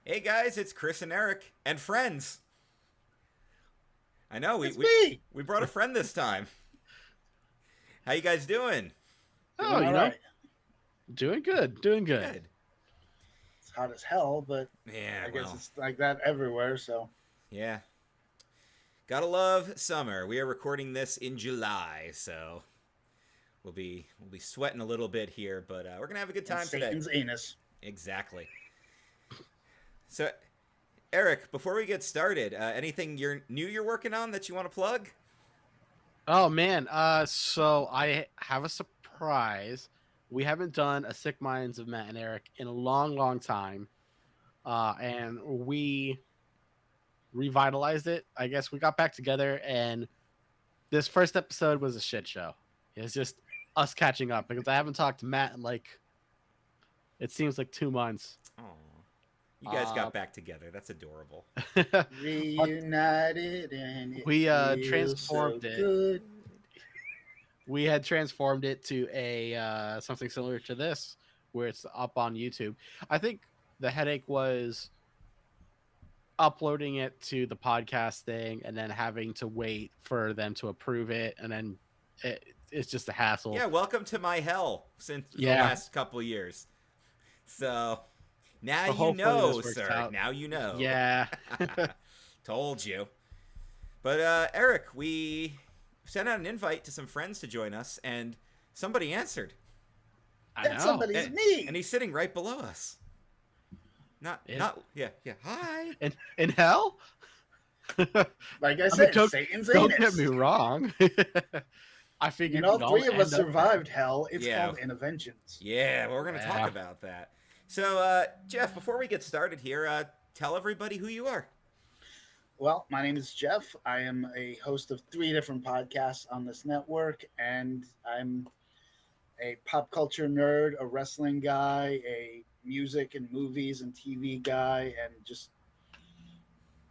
Hey guys, it's Chris and Eric and friends. I know It's me. we brought a friend this time. How you guys doing? Doing Oh, all right. doing good, doing good. Good. It's hot as hell, but Yeah, I guess well, it's like that everywhere. So yeah. Gotta love summer. We are recording this in July, so we'll be sweating a little bit here, but we're gonna have a good time today. Satan's anus. Exactly. So, Eric, before we get started, anything you're working on that you want to plug? Oh man, so I have a surprise. We haven't done a Sick Minds of Matt and Eric in a long, long time, and we revitalized it. I guess we got back together, and this first episode was a shit show. It's just us catching up because I haven't talked to Matt in it seems like 2 months. Oh, you guys got back together. That's adorable. Reunited and it We feels transformed so it. good. We had transformed it to a something similar to this, where it's up on YouTube. I think the headache was uploading it to the podcast thing and then having to wait for them to approve it, and then it's just a hassle. Yeah, welcome to my hell since the last couple years. So now you know, sir. Out. Now you know. Yeah. Told you. But Eric, we sent out an invite to some friends to join us, and somebody answered. That somebody's me. And he's sitting right below us. Yeah. Hi. In hell? Like I said, Satan's anus. Don't get me wrong. I figured all three of us survived hell. It's called interventions. Yeah, well, we're going to talk about that. So, Jeff, before we get started here, tell everybody who you are. Well, my name is Jeff. I am a host of 3 different podcasts on this network, and I'm a pop culture nerd, a wrestling guy, a music and movies and TV guy, and just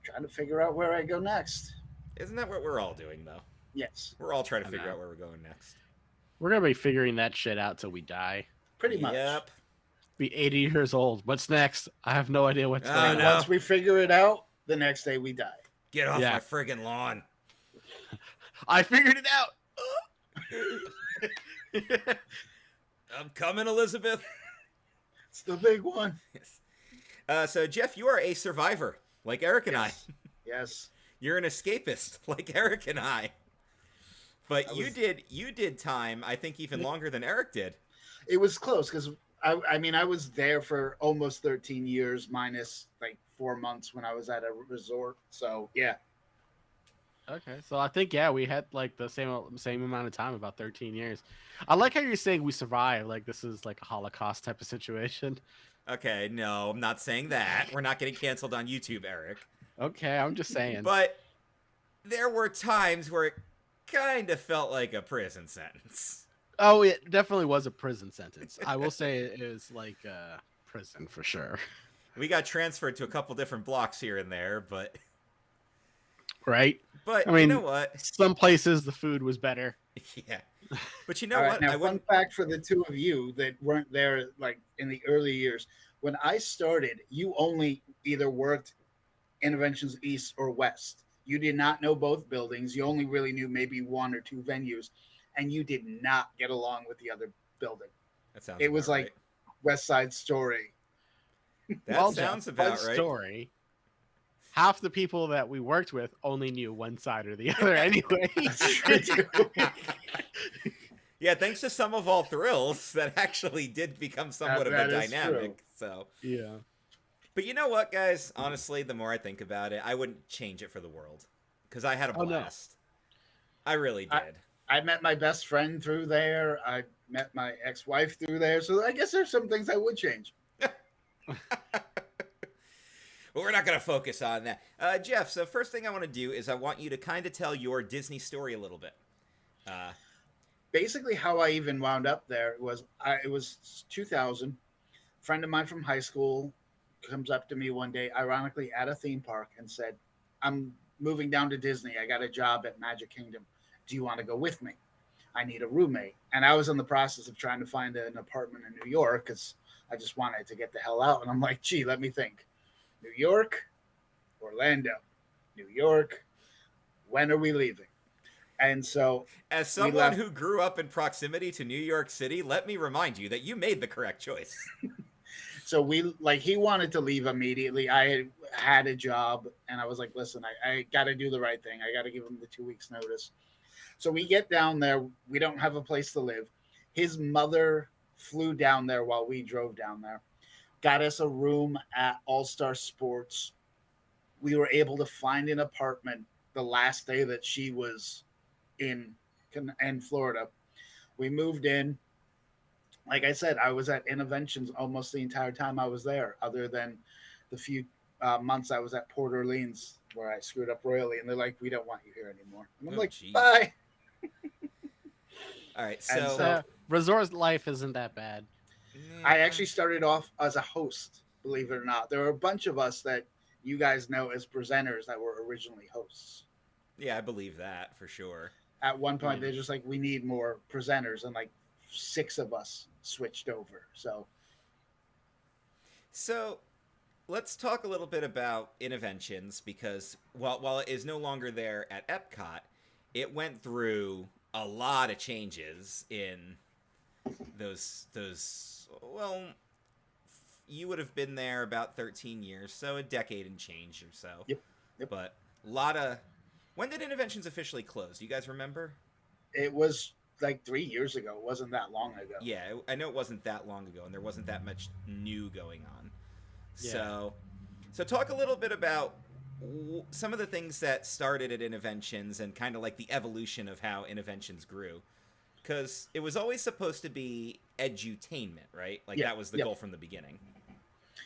trying to figure out where I go next. Isn't that what we're all doing, though? Yes. We're all trying to figure out where we're going next. We're going to be figuring that shit out till we die. Pretty much. Yep. Be 80 years old. What's next? I have no idea what's going on. Once we figure it out, the next day we die. Get off my friggin' lawn. I figured it out. I'm coming, Elizabeth. It's the big one. Yes. So, Jeff, you are a survivor, like Eric and I. Yes. You're an escapist, like Eric and I. But you did time, I think, even longer than Eric did. It was close because I was there for almost 13 years minus like 4 months when I was at a resort. So yeah. Okay, so I think we had like the same amount of time, about 13 years. I like how you're saying we survived, like this is like a Holocaust type of situation. Okay, no, I'm not saying that. We're not getting canceled on YouTube, Eric. Okay, I'm just saying. But there were times where it kind of felt like a prison sentence. Oh, it definitely was a prison sentence. I will say it was like prison for sure. We got transferred to a couple different blocks here and there, but... Right? But I mean, you know what? Some places the food was better. Yeah. But you know what? Now, fun fact for the two of you that weren't there like in the early years. When I started, you only either worked Interventions East or West. You did not know both buildings. You only really knew maybe 1 or 2 venues. And you did not get along with the other building. That sounds It was right. like West Side Story. That sounds about right. Story. Half the people that we worked with only knew one side or the other anyway. Yeah, thanks to Some of All Thrills, that actually did become somewhat of a dynamic. True. So yeah. But you know what, guys? Honestly, the more I think about it, I wouldn't change it for the world. Because I had a blast. No. I really did. I met my best friend through there. I met my ex-wife through there. So I guess there's some things I would change. Well, we're not going to focus on that. Jeff, so first thing I want to do is I want you to kind of tell your Disney story a little bit. Basically, how I even wound up there was, it was 2000. A friend of mine from high school comes up to me one day, ironically at a theme park, and said, I'm moving down to Disney. I got a job at Magic Kingdom. Do you want to go with me? I need a roommate. And I was in the process of trying to find an apartment in New York because I just wanted to get the hell out. And I'm like, gee, let me think. New York, Orlando, New York. When are we leaving? And so As we someone left. who grew up in proximity to New York City, let me remind you that you made the correct choice. So he wanted to leave immediately. I had a job, and I was like, listen, I got to do the right thing. I got to give him the 2 weeks notice. So we get down there. We don't have a place to live. His mother flew down there while we drove down there, got us a room at All Star Sports. We were able to find an apartment the last day that she was in Florida. We moved in. Like I said, I was at Interventions almost the entire time I was there, other than the few months I was at Port Orleans where I screwed up royally. And they're like, we don't want you here anymore. And I'm like, geez. bye. All right, And so resort life isn't that bad. I actually started off as a host, believe it or not. There were a bunch of us that you guys know as presenters that were originally hosts. Yeah, I believe that for sure. At one point, they're just like, we need more presenters. And like 6 of us switched over. So let's talk a little bit about Interventions, because while it is no longer there at Epcot, it went through a lot of changes in those well, you would have been there about 13 years, so a decade and change or so. Yep. But a lot of... When did Interventions officially close? Do you guys remember? It was like 3 years ago. It wasn't that long ago. Yeah, I know it wasn't that long ago, and there wasn't that much new going on. Yeah. So talk a little bit about some of the things that started at Interventions and kind of like the evolution of how Interventions grew. Because it was always supposed to be edutainment, right? Like that was the goal from the beginning.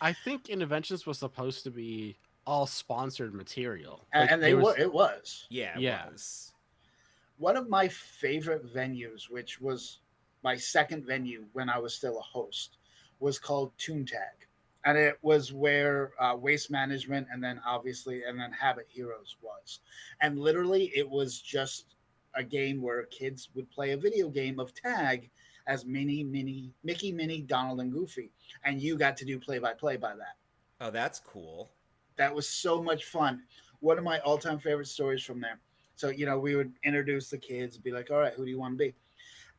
I think Interventions was supposed to be all sponsored material. And it was. Yeah, it was. One of my favorite venues, which was my second venue when I was still a host, was called Toontag. And it was where Waste Management and then Habit Heroes was. And literally it was just a game where kids would play a video game of tag as Mickey, Minnie, Donald, and Goofy. And you got to do play-by-play by that. Oh, that's cool. That was so much fun. One of my all-time favorite stories from there. So, we would introduce the kids and be like, all right, who do you want to be?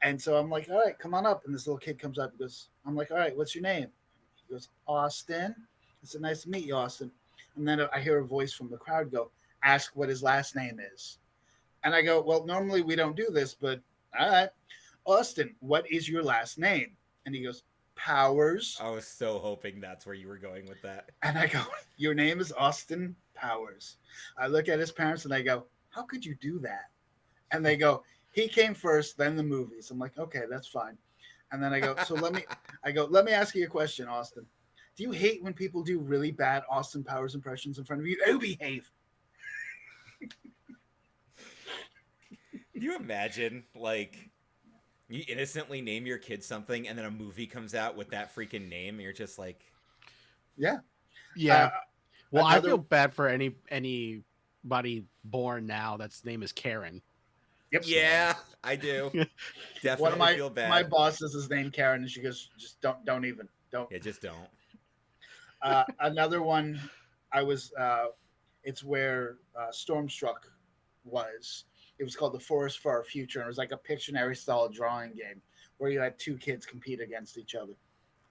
And so I'm like, all right, come on up. And this little kid comes up and goes, I'm like, all right, what's your name? He goes, Austin. I said, nice to meet you, Austin. And then I hear a voice from the crowd go, ask what his last name is. And I go, well, normally we don't do this, but all right. Austin, what is your last name? And he goes, Powers. I was so hoping that's where you were going with that. And I go, your name is Austin Powers. I look at his parents and I go, how could you do that? And they go, he came first, then the movies. I'm like, okay, that's fine. And then I go, let me ask you a question, Austin. Do you hate when people do really bad Austin Powers impressions in front of you? Oh, behave. Can you imagine, like, you innocently name your kid something and then a movie comes out with that freaking name and you're just like... Yeah. Well, I feel bad for anybody born now that's name is Karen. Yep. Yeah, I do. Definitely feel bad. My boss is his name Karen, and she goes, just don't even. Yeah, just don't. Another one, it's where Stormstruck was. It was called The Forest for Our Future, and it was like a Pictionary style drawing game where you had 2 kids compete against each other.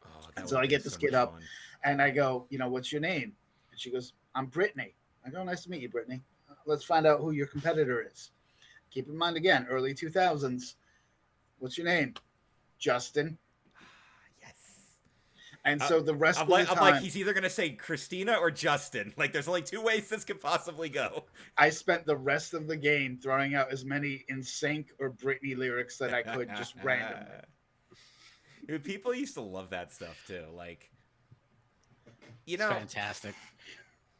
Oh, and so I get this kid up, and I go, what's your name? And she goes, I'm Brittany. I go, nice to meet you, Brittany. Let's find out who your competitor is. Keep in mind, again, early 2000s. What's your name? Justin. Yes. And so the rest of the time... I'm like, he's either going to say Christina or Justin. Like, there's only 2 ways this could possibly go. I spent the rest of the game throwing out as many In Sync or Britney lyrics that I could just randomly. Dude, people used to love that stuff, too. Like, It's fantastic.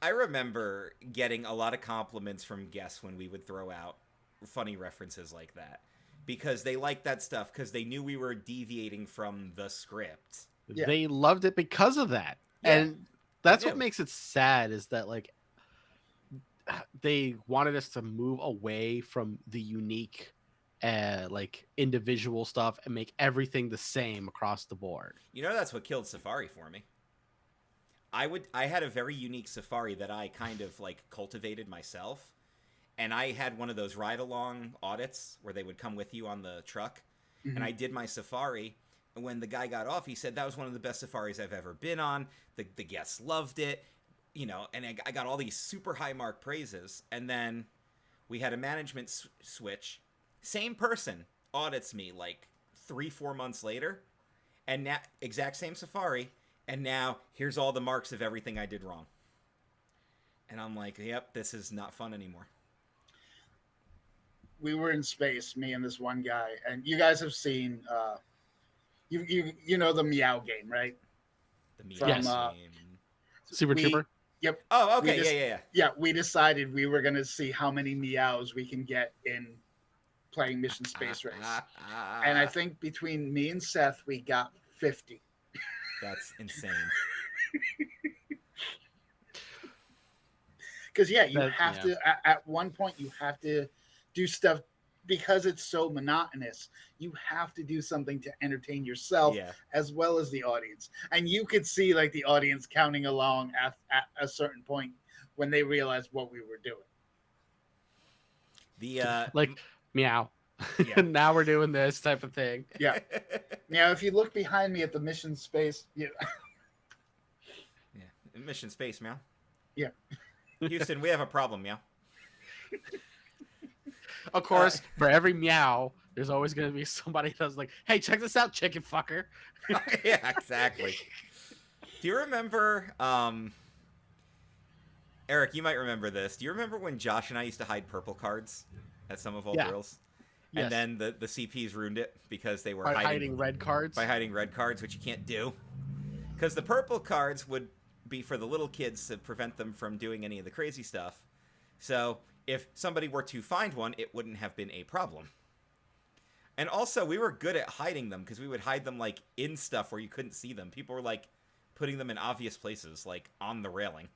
I remember getting a lot of compliments from guests when we would throw out funny references like that, because they liked that stuff because they knew we were deviating from the script. Yeah. They loved it because of that. Yeah. And that's what makes it sad, is that like they wanted us to move away from the unique like individual stuff and make everything the same across the board. That's what killed Safari for me. I had a very unique safari that I kind of like cultivated myself. And I had one of those ride-along audits where they would come with you on the truck. Mm-hmm. And I did my safari. And when the guy got off, he said, that was one of the best safaris I've ever been on. The guests loved it. You know, and I got all these super high mark praises. And then we had a management switch. Same person audits me like 3-4 months later. And now, exact same safari. And now, here's all the marks of everything I did wrong. And I'm like, yep, this is not fun anymore. We were in space, me and this one guy, and you guys have seen you know the Meow game, right? The Meow From, game. Super Trooper. Yep. Oh, okay, yeah. Yeah, we decided we were gonna see how many meows we can get in playing Mission Space Race. And I think between me and Seth, we got 50. That's insane. Because at one point you have to do stuff because it's so monotonous. You have to do something to entertain yourself as well as the audience. And you could see like the audience counting along at a certain point when they realized what we were doing. The like meow. Yeah. Now we're doing this type of thing. Yeah. Now, if you look behind me at the Mission Space, Mission Space, meow. Yeah. Houston, we have a problem, meow. Of course, for every meow, there's always going to be somebody that's like, hey, check this out, chicken fucker. Yeah, exactly. Do you remember, Eric, you might remember this. Do you remember when Josh and I used to hide purple cards at Some of All Girls? Yes. And then the CPs ruined it because they were By hiding red cards? By hiding red cards, which you can't do. Because the purple cards would be for the little kids to prevent them from doing any of the crazy stuff. So if somebody were to find one, it wouldn't have been a problem. And also, we were good at hiding them because we would hide them like in stuff where you couldn't see them. People were like putting them in obvious places, like on the railing.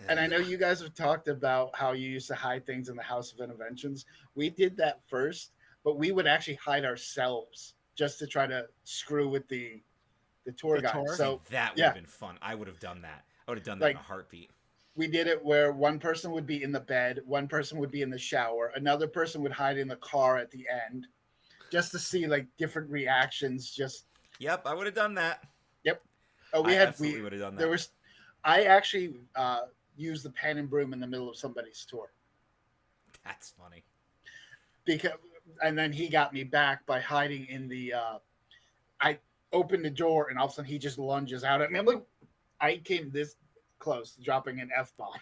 And I know you guys have talked about how you used to hide things in the House of Interventions. We did that first, but we would actually hide ourselves just to try to screw with the tour guide. So that would have been fun. I would have done that. I would have done that in a heartbeat. We did it where one person would be in the bed, one person would be in the shower, another person would hide in the car at the end, just to see like different reactions. Yep, I would have done that. Yep. Oh, we absolutely would have done that. I actually used the pan and broom in the middle of somebody's tour. That's funny. And then he got me back by hiding in the. I opened the door and all of a sudden he just lunges out at me. I'm like, I came this close to dropping an F-bomb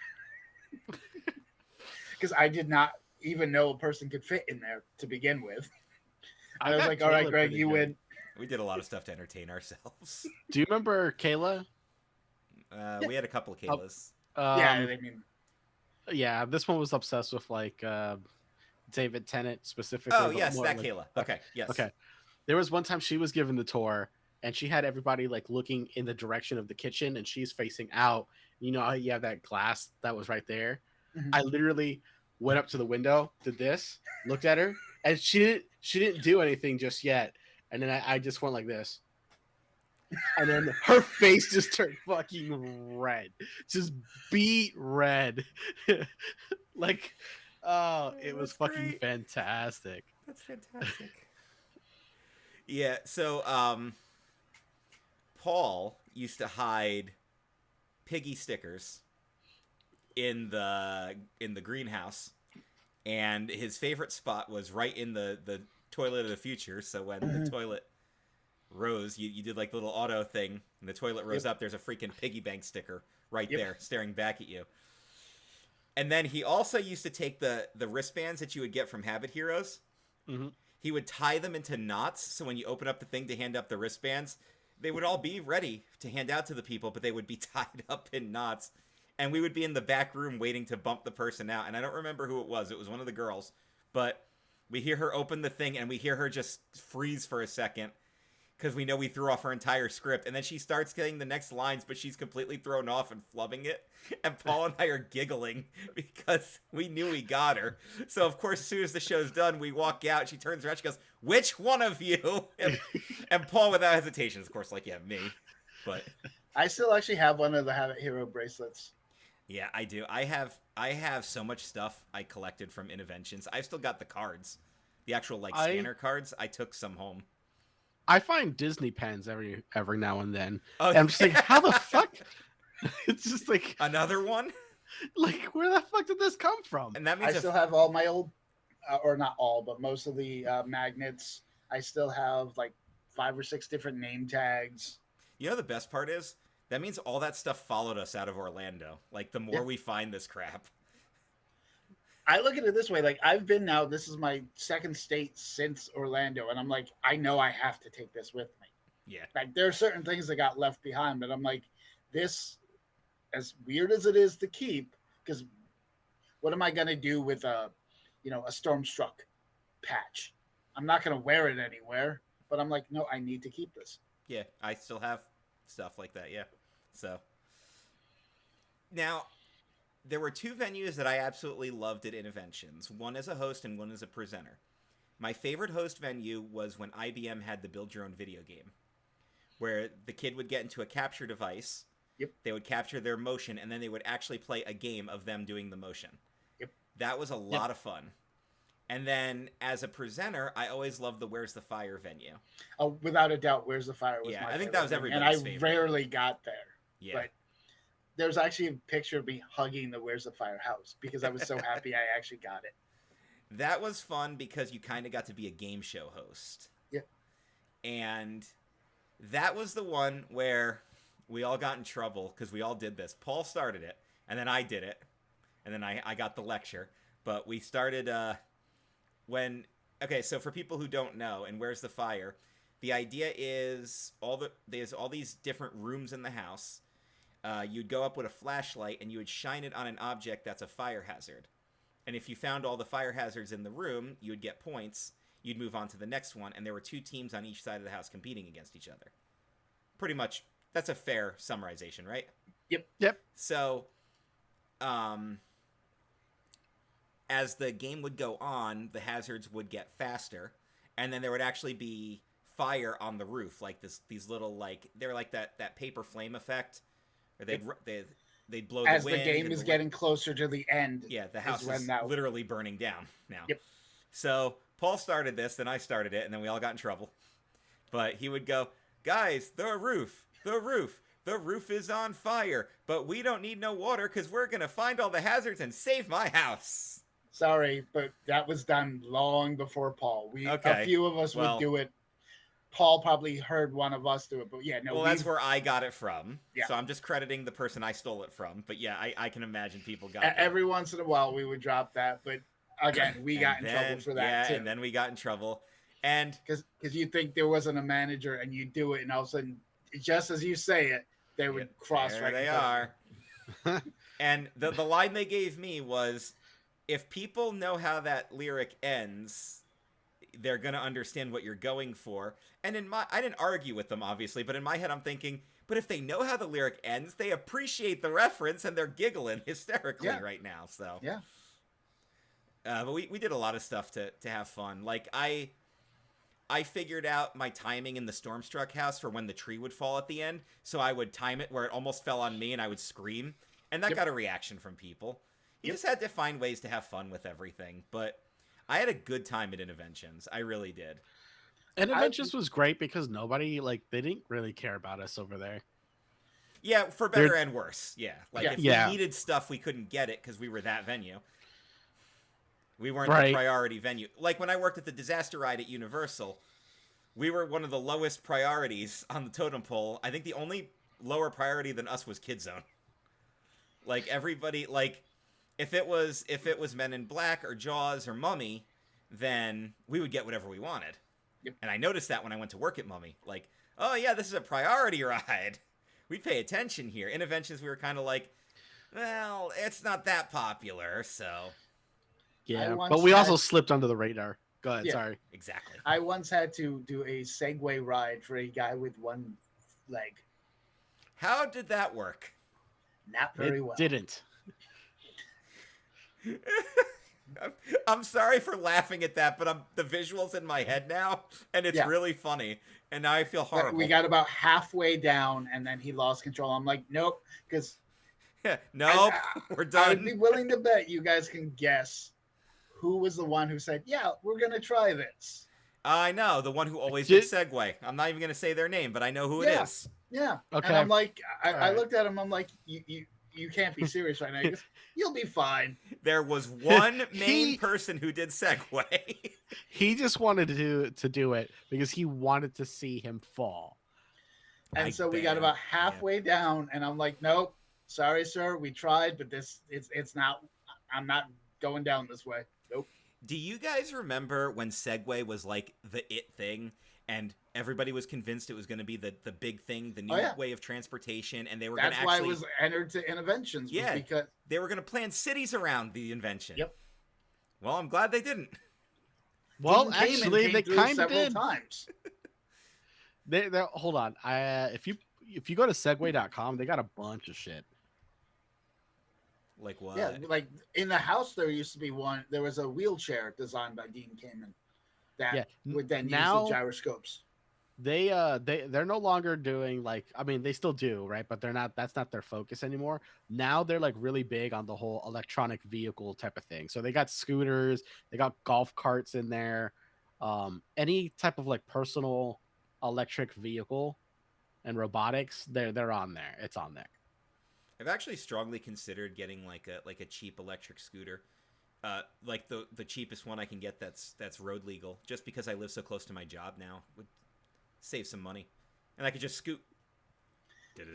because I did not even know a person could fit in there to begin with. I was like, all right, Greg, you win. We did a lot of stuff to entertain ourselves. Do you remember Kayla? We had a couple of Kaylas. Yeah, this one was obsessed with like David Tennant specifically. Oh, yes, that Kayla. Okay, yes. Okay. There was one time she was given the tour and she had everybody like looking in the direction of the kitchen and she's facing out. You know how you have that glass that was right there? Mm-hmm. I literally went up to the window, did this, looked at her, and she didn't do anything just yet. And then I just went like this. And then her face just turned fucking red. Just beat red. Like, it was fucking fantastic. That's fantastic. Yeah, so Paul used to hide piggy stickers in the greenhouse, and his favorite spot was right in the toilet of the future. So when the toilet rose, you did like the little auto thing, and the toilet rose up, there's a freaking piggy bank sticker right there staring back at you. And then he also used to take the wristbands that you would get from Habit Heroes. Mm-hmm. He would tie them into knots, so when you open up the thing to hand up the wristbands, they would all be ready to hand out to the people, but they would be tied up in knots. And we would be in the back room waiting to bump the person out. And I don't remember who it was. It was one of the girls. But we hear her open the thing, and we hear her just freeze for a second, because we know we threw off her entire script. And then she starts getting the next lines, but she's completely thrown off and flubbing it. And Paul and I are giggling because we knew we got her. So, of course, as soon as the show's done, we walk out. She turns around. She goes, "Which one of you?" And Paul, without hesitation, is, of course, like, "Yeah, me." But I still actually have one of the Habit Hero bracelets. Yeah, I do. I have so much stuff I collected from Interventions. I've still got the cards, the actual like scanner cards. I took some home. I find Disney pens every now and then. Oh, And I'm just like, how the fuck? It's just like another one. Like, where the fuck did this come from? And that I means still have all my old, or not all, but most of the magnets. I still have like 5 or 6 different name tags. You know the best part is that means all that stuff followed us out of Orlando. Like the more we find this crap. I look at it this way, like I've been now, this is my second state since Orlando, and I'm like, I know I have to take this with me. Yeah. Like there are certain things that got left behind, but I'm like, this, as weird as it is to keep, because what am I gonna do with a Stormstruck patch? I'm not gonna wear it anywhere, but I'm like, no, I need to keep this. Yeah, I still have stuff like that, yeah. So now there were 2 venues that I absolutely loved at Interventions. One as a host and one as a presenter. My favorite host venue was when IBM had the build your own video game, where the kid would get into a capture device. Yep. They would capture their motion, and then they would actually play a game of them doing the motion. Yep. That was a lot of fun. And then as a presenter, I always loved the Where's the Fire venue. Oh, without a doubt, Where's the Fire was Yeah, my I think favorite that was thing, everybody's and I favorite. rarely got there. Yeah. But there's actually a picture of me hugging the Where's the Fire house because I was so happy I actually got it. That was fun because you kind of got to be a game show host. Yeah. And that was the one where we all got in trouble because we all did this. Paul started it, and then I did it, and then I got the lecture. But we started okay, so for people who don't know, and Where's the Fire, the idea is there's all these different rooms in the house. You'd go up with a flashlight, and you would shine it on an object that's a fire hazard. And if you found all the fire hazards in the room, you would get points. You'd move on to the next one, and there were 2 teams on each side of the house competing against each other. Pretty much, that's a fair summarization, right? Yep. So, as the game would go on, the hazards would get faster, and then there would actually be fire on the roof, like these little, like, they're like that paper flame effect, or they'd blow the As wind. the game is getting closer to the end. Yeah, the house is now literally burning down now. Yep. So Paul started this, then I started it, and then we all got in trouble. But he would go, guys, the roof is on fire, but we don't need no water because we're going to find all the hazards and save my house. Sorry, but that was done long before Paul. Okay. A few of us would do it. Paul probably heard one of us do it, but yeah, no. Well, that's where I got it from. Yeah. So I'm just crediting the person I stole it from. But yeah, I can imagine people got it. Every once in a while we would drop that, but again, we got in trouble for that too. And then we got in trouble. And because you think there wasn't a manager and you do it, and all of a sudden, just as you say it, they would cross there right. They are. And the line they gave me was, if people know how that lyric ends, they're gonna understand what you're going for. And I didn't argue with them, obviously, but in my head I'm thinking, but if they know how the lyric ends, they appreciate the reference and they're giggling hysterically right now. So yeah. But we did a lot of stuff to have fun. Like I figured out my timing in the Stormstruck house for when the tree would fall at the end, so I would time it where it almost fell on me and I would scream, and that got a reaction from people. You just had to find ways to have fun with everything, but I had a good time at Interventions. I really did. Interventions was great because nobody, they didn't really care about us over there. Yeah, for better and worse. Yeah. If we needed stuff, we couldn't get it because we were that venue. We weren't the priority venue. Like when I worked at the Disaster Ride at Universal, we were one of the lowest priorities on the totem pole. I think the only lower priority than us was Kid Zone. Like everybody, if it was Men in Black or Jaws or Mummy, then we would get whatever we wanted. Yep. And I noticed that when I went to work at Mummy. Like, oh yeah, this is a priority ride. We pay attention here. Interventions, we were kind of like, well, it's not that popular, so. Yeah, but we also slipped under the radar. Go ahead, sorry. Exactly. I once had to do a Segway ride for a guy with one leg. How did that work? Not very well. Didn't. I'm sorry for laughing at that, but the visual's in my head now, and it's really funny And now I feel horrible. We got about halfway down, and then he lost control. I'm like, nope, because nope, we're done. I would be willing to bet you guys can guess who was the one who said, yeah, we're going to try this. I know, the one who always did Segway. I'm not even going to say their name, but I know who it is. Yeah. Okay. And I'm like, I looked at him, I'm like, you can't be serious right now. He goes, you'll be fine. There was one main person who did Segway. He just wanted to do it because he wanted to see him fall. And so we got about halfway down, and I'm like, nope, sorry, sir, we tried, but it's not. I'm not going down this way. Nope. Do you guys remember when Segway was like the it thing, and everybody was convinced it was going to be the big thing, the new way of transportation, and they were going to actually... That's why it was entered to Interventions. Yeah, because they were going to plan cities around the invention. Yep. Well, I'm glad they didn't. Well, actually, they kind of did. Times. They hold on. If you go to Segway.com, they got a bunch of shit. Like what? Yeah, like in the house there used to be one. There was a wheelchair designed by Dean Kamen that would then use the gyroscopes. They're no longer doing like, I mean, they still do, right? But that's not their focus anymore. Now they're like really big on the whole electronic vehicle type of thing. So they got scooters, they got golf carts in there, any type of like personal electric vehicle and robotics, they're on there. It's on there. I've actually strongly considered getting like a cheap electric scooter. Like the cheapest one I can get that's road legal, just because I live so close to my job now. Would save some money, and I could just scoot.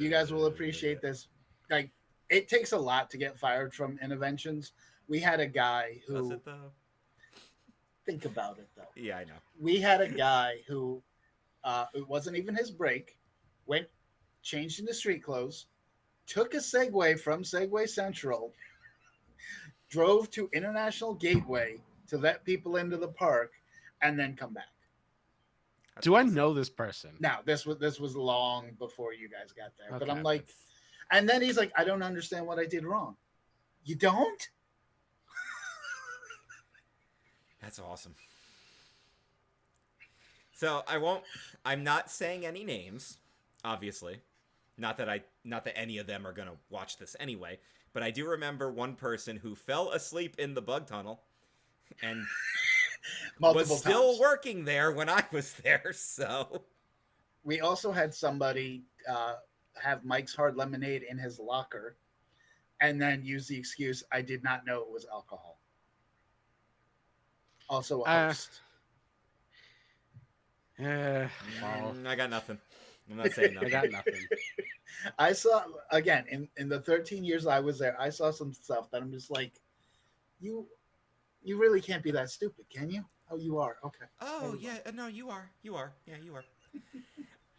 You guys will appreciate this. Like, it takes a lot to get fired from Interventions. We had a guy who... Does it though? Think about it though. Yeah, I know. We had a guy who it wasn't even his break, changed into street clothes, took a Segway from Segway Central, drove to International Gateway to let people into the park, and then come back. Do I know this person? No, this was long before you guys got there. Okay. But I'm like, and then he's like, I don't understand what I did wrong. You don't? That's awesome. So I'm not saying any names, obviously. Not that any of them are going to watch this anyway, but I do remember one person who fell asleep in the bug tunnel and was still working there when I was there, so. We also had somebody have Mike's Hard Lemonade in his locker and then use the excuse, I did not know it was alcohol. Also a host. I got nothing. I'm not saying nothing. I got nothing. I saw, again, in the 13 years I was there, I saw some stuff that I'm just like, you really can't be that stupid, can you? Oh, you are. Okay. Oh, yeah. No, you are. You are. Yeah, you are.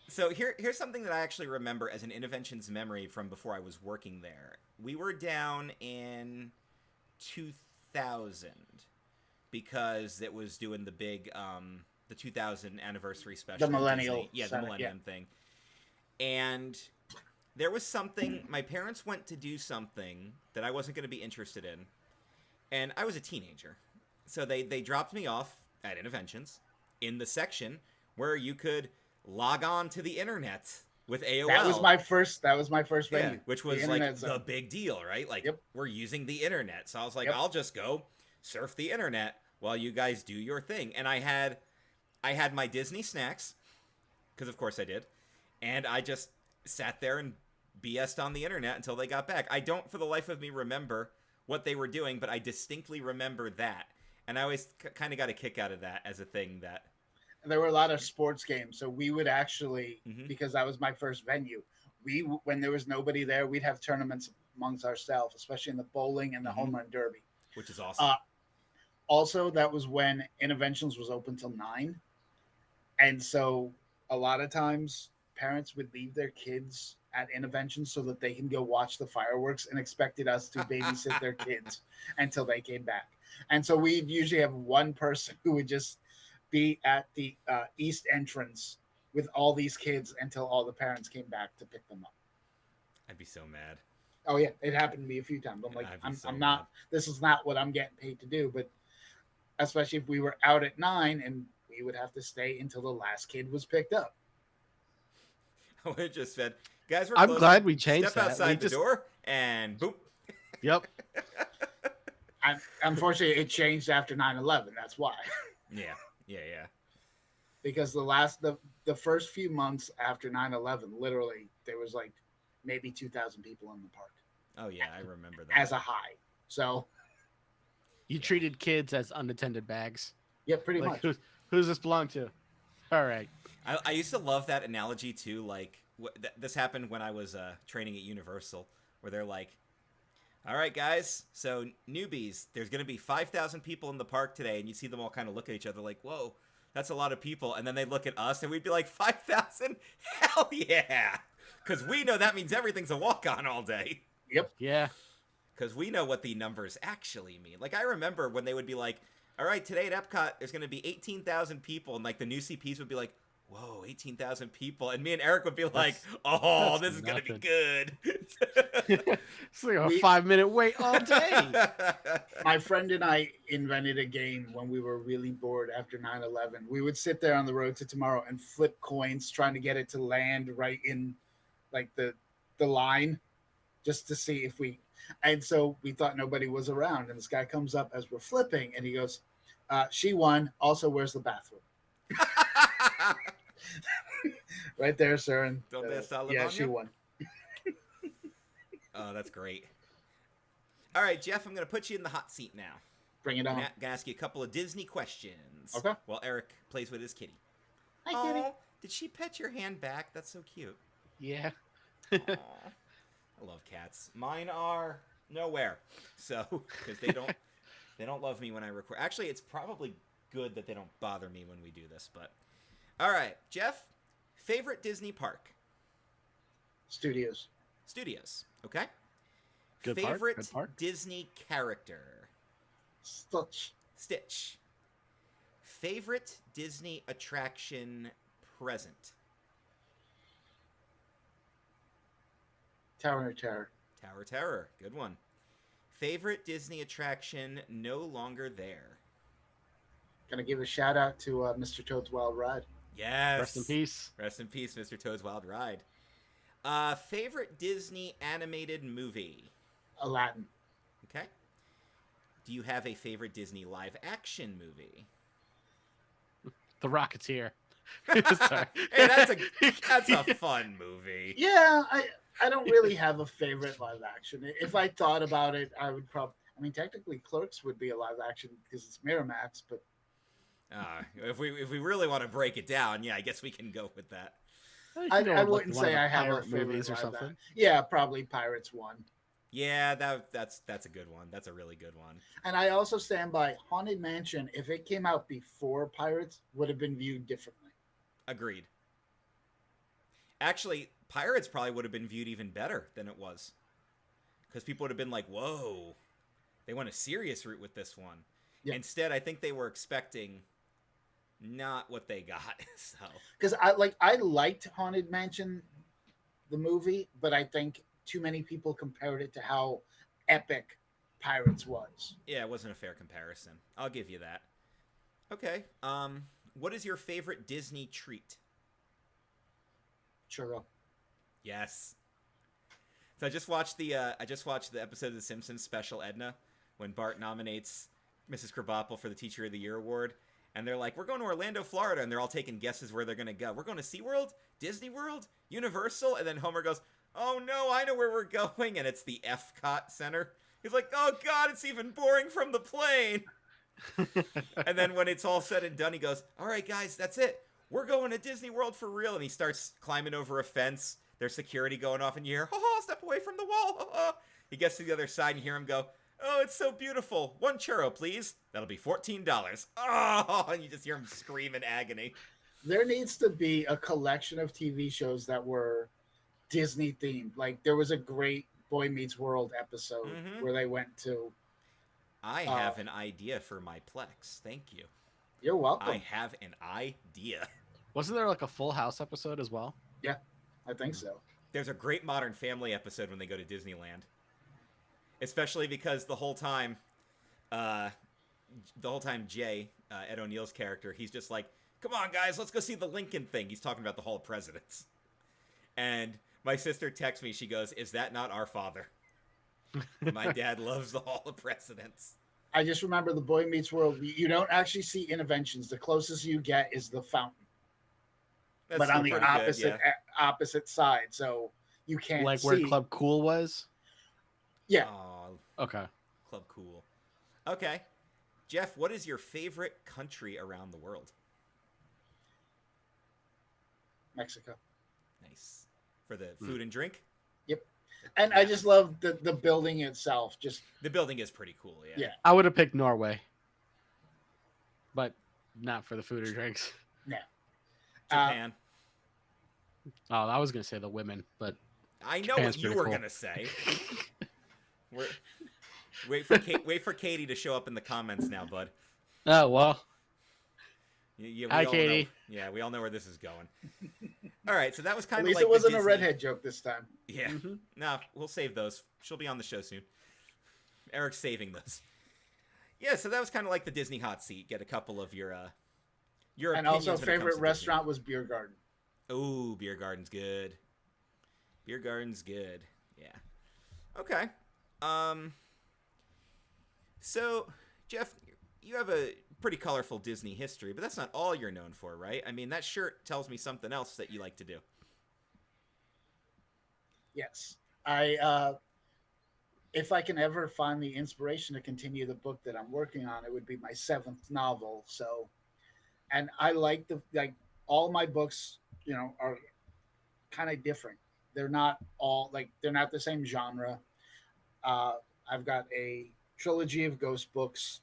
So here's something that I actually remember as an Interventions memory from before I was working there. We were down in 2000 because it was doing the big, the 2000 anniversary special. The Millennial. Disney. Yeah, the Millennium thing. And there was something, my parents went to do something that I wasn't going to be interested in. And I was a teenager. So they dropped me off at Interventions in the section where you could log on to the internet with AOL. That was my first venue. Yeah, which was like the big deal, right? Like, we're using the internet. So I was like, I'll just go surf the internet while you guys do your thing. And I had my Disney snacks, because of course I did. And I just sat there and BS'd on the internet until they got back. I don't, for the life of me, remember what they were doing, but I distinctly remember that. And I always kind of got a kick out of that as a thing that... There were a lot of sports games, so we would actually, because that was my first venue, when there was nobody there, we'd have tournaments amongst ourselves, especially in the bowling and the home run derby. Which is awesome. Also, that was when Interventions was open till 9. And so a lot of times parents would leave their kids at Interventions so that they can go watch the fireworks and expected us to babysit their kids until they came back. And so we'd usually have one person who would just be at the east entrance with all these kids until all the parents came back to pick them up. I'd be so mad. Oh yeah, it happened to me a few times. I'm like, I'm not, this is not what I'm getting paid to do. But especially if we were out at 9 and we would have to stay until the last kid was picked up. I would have just said, guys, we're I'm closing. glad we changed Step that. outside the door, and boop. Yep. Unfortunately, it changed after 9/11. That's why. Yeah. Because the first few months after 9/11, literally, there was like maybe 2,000 people in the park. Oh, yeah, I remember that. As a high. So. You treated kids as unattended bags. Yeah, pretty Like, much. Who's this belong to? All right. I used to love that analogy, too. Like, this happened when I was training at Universal, where they're like, all right, guys, so newbies, there's going to be 5,000 people in the park today, and you see them all kind of look at each other like, whoa, that's a lot of people. And then they'd look at us, and we'd be like, 5,000? Hell yeah! Because we know that means everything's a walk-on all day. Yep. Yeah. Because we know what the numbers actually mean. Like, I remember when they would be like, all right, today at Epcot, there's going to be 18,000 people, and, like, the new CPs would be like, whoa, 18,000 people. And me and Eric would be like, oh, this is going to be good. It's like a 5-minute wait all day. My friend and I invented a game when we were really bored after 9/11. We would sit there on the road to tomorrow and flip coins, trying to get it to land right in like the line, just to see if we. And so we thought nobody was around. And this guy comes up as we're flipping, and he goes, she won. Also, where's the bathroom? Right there, sir. And yeah, she won. Oh, that's great. All right, Jeff, I'm going to put you in the hot seat now. Bring it on. I'm going to ask you a couple of Disney questions. Okay. While Eric plays with his kitty. Hi, kitty. Did she pet your hand back? That's so cute. Yeah. I love cats. Mine are nowhere. So, because they don't love me when I record. Actually, it's probably good that they don't bother me when we do this, but. All right, Jeff, favorite Disney park? Studios. Okay. Good favorite park. Disney character? Stitch. Favorite Disney attraction present? Tower of Terror. Tower of Terror. Good one. Favorite Disney attraction no longer there? Gonna give a shout out to Mr. Toad's Wild Ride. Yes. Rest in peace. Rest in peace, Mr. Toad's Wild Ride. Favorite Disney animated movie? Aladdin. Okay. Do you have a favorite Disney live action movie? The Rocketeer. Sorry. Hey, that's a fun movie. Yeah, I don't really have a favorite live action. If I thought about it, I would probably. I mean, technically, Clerks would be a live action because it's Miramax, but. If we really want to break it down, yeah, I guess we can go with that. I wouldn't say I have a favorite movies or live something. action. Yeah, probably Pirates 1. Yeah, that's a good one. That's a really good one. And I also stand by Haunted Mansion. If it came out before Pirates, would have been viewed differently. Agreed. Actually, Pirates probably would have been viewed even better than it was. Because people would have been like, whoa, they went a serious route with this one. Yeah. Instead, I think they were expecting not what they got. So because I liked Haunted Mansion, the movie, but I think too many people compared it to how epic Pirates was. Yeah, it wasn't a fair comparison. I'll give you that. Okay. What is your favorite Disney treat? Churro. Yes. So I just watched the episode of The Simpsons Special Edna when Bart nominates Mrs. Krabappel for the Teacher of the Year award. And they're like, we're going to Orlando, Florida. And they're all taking guesses where they're going to go. We're going to SeaWorld, Disney World, Universal. And then Homer goes, oh, no, I know where we're going. And it's the Epcot Center. He's like, oh, God, it's even boring from the plane. And then when it's all said and done, he goes, all right, guys, that's it. We're going to Disney World for real. And he starts climbing over a fence. There's security going off, and you hear, step away from the wall. He gets to the other side, and you hear him go, oh, it's so beautiful. 1 churro, please. That'll be $14. Oh, and you just hear him scream in agony. There needs to be a collection of TV shows that were Disney themed. Like there was a great Boy Meets World episode where they went to. I have an idea for my Plex. Thank you. You're welcome. I have an idea. Wasn't there like a Full House episode as well? Yeah, I think so. There's a great Modern Family episode when they go to Disneyland. Especially because the whole time Jay, Ed O'Neill's character, he's just like, come on, guys, let's go see the Lincoln thing. He's talking about the Hall of Presidents. And my sister texts me. She goes, "Is that not our father?" My dad loves the Hall of Precedence. I just remember the Boy Meets World. You don't actually see interventions. The closest you get is the fountain, That's but on still the pretty good, yeah. opposite side, so you can't Like see. where Club Cool was? Yeah. Aw, Okay. Club Cool. Okay. Jeff, what is your favorite country around the world? Mexico. Nice. For the food and drink? Yep. And I just love the building itself. Just The building is pretty cool, yeah. yeah. I would have picked Norway, but not for the food or drinks. Yeah. Japan. Oh, I was gonna say the women, but I know Japan's what you pretty were cool. gonna say. Wait for Katie to show up in the comments now, bud. Oh well. We Hi, all Katie. Know, yeah, we all know where this is going. All right, so that was kind At of least like it wasn't the a Disney... redhead joke this time. Yeah. Mm-hmm. No, we'll save those. She'll be on the show soon. Eric's saving those. Yeah, so that was kind of like the Disney hot seat. Get a couple of your And opinions also, when it comes favorite to restaurant was Beer Garden. Disney. Ooh, Beer Garden's good. Beer Garden's good. Yeah. Okay. So, Jeff, you have a pretty colorful Disney history, but that's not all you're known for, right? I mean, that shirt tells me something else that you like to do. Yes. If I can ever find the inspiration to continue the book that I'm working on, it would be my 7th novel. So, and I like all my books, are kind of different. They're not all they're not the same genre. I've got a trilogy of ghost books.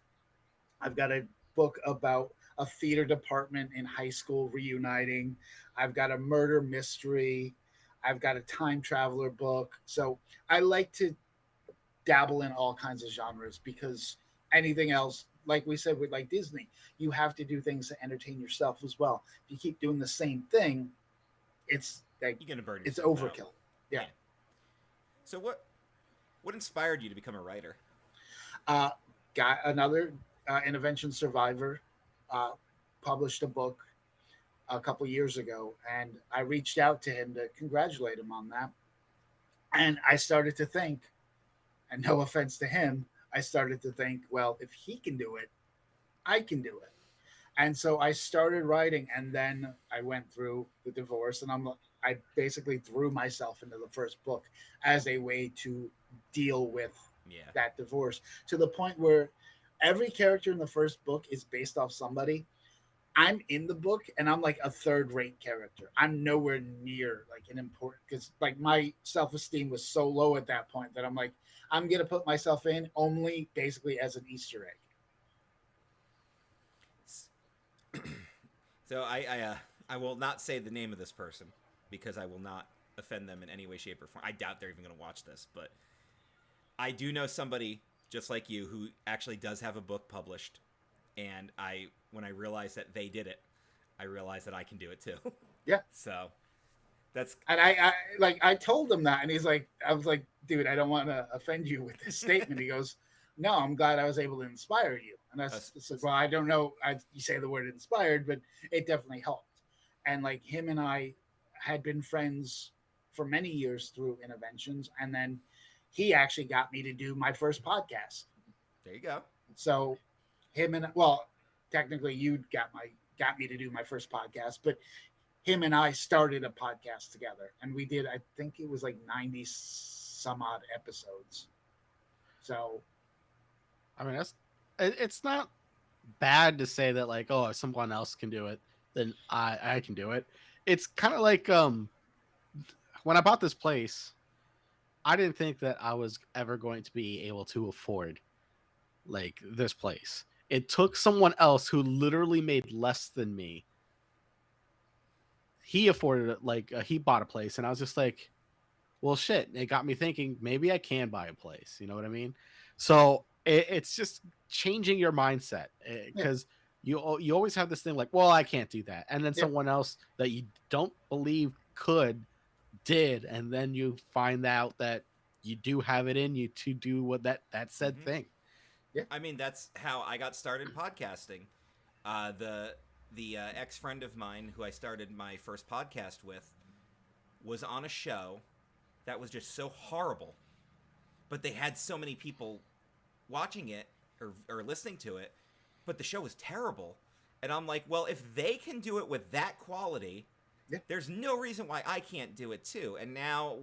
I've got a book about a theater department in high school reuniting. I've got a murder mystery. I've got a time traveler book. So I like to dabble in all kinds of genres because anything else, like we said with like Disney, you have to do things to entertain yourself as well. If you keep doing the same thing, it's like You're gonna burn it's yourself overkill. out. Yeah. So what inspired you to become a writer? Got another intervention survivor, published a book a couple years ago, and I reached out to him to congratulate him on that. And I started to think, and no offense to him, I started to think, well, if he can do it, I can do it. And so I started writing, and then I went through the divorce, and I basically threw myself into the first book as a way to deal with that divorce, to the point where every character in the first book is based off somebody. I'm in the book and I'm like a third-rate character. I'm nowhere near like an important, because like my self-esteem was so low at that point that I'm like, I'm gonna put myself in only basically as an Easter egg. So I will not say the name of this person because I will not offend them in any way, shape, or form. I doubt they're even going to watch this, but I do know somebody just like you who actually does have a book published, and when I realized that they did it, I realized that I can do it too. Yeah. So that's, and I told him that, and he's like, I was like, dude, I don't want to offend you with this statement. He goes, no, I'm glad I was able to inspire you. And I said, well, I don't know. You say the word inspired, but it definitely helped. And like him and I had been friends for many years through interventions. And then he actually got me to do my first podcast. There you go. So technically you got me to do my first podcast, but him and I started a podcast together, and we did, I think it was like 90 some odd episodes. So I mean, it's not bad to say that, like, oh, if someone else can do it, then I can do it. It's kind of like when I bought this place, I didn't think that I was ever going to be able to afford like this place. It took someone else who literally made less than me. He afforded it, like he bought a place, and I was just like, well, shit. It got me thinking, maybe I can buy a place. You know what I mean? So it's just changing your mindset, because you always have this thing like, well, I can't do that, and then someone else that you don't believe did, and then you find out that you do have it in you to do what that said thing. Yeah, I mean, that's how I got started podcasting. The ex-friend of mine who I started my first podcast with was on a show that was just so horrible, but they had so many people watching it or listening to it, but the show was terrible. And I'm like, well, if they can do it with that quality, there's no reason why I can't do it too. And now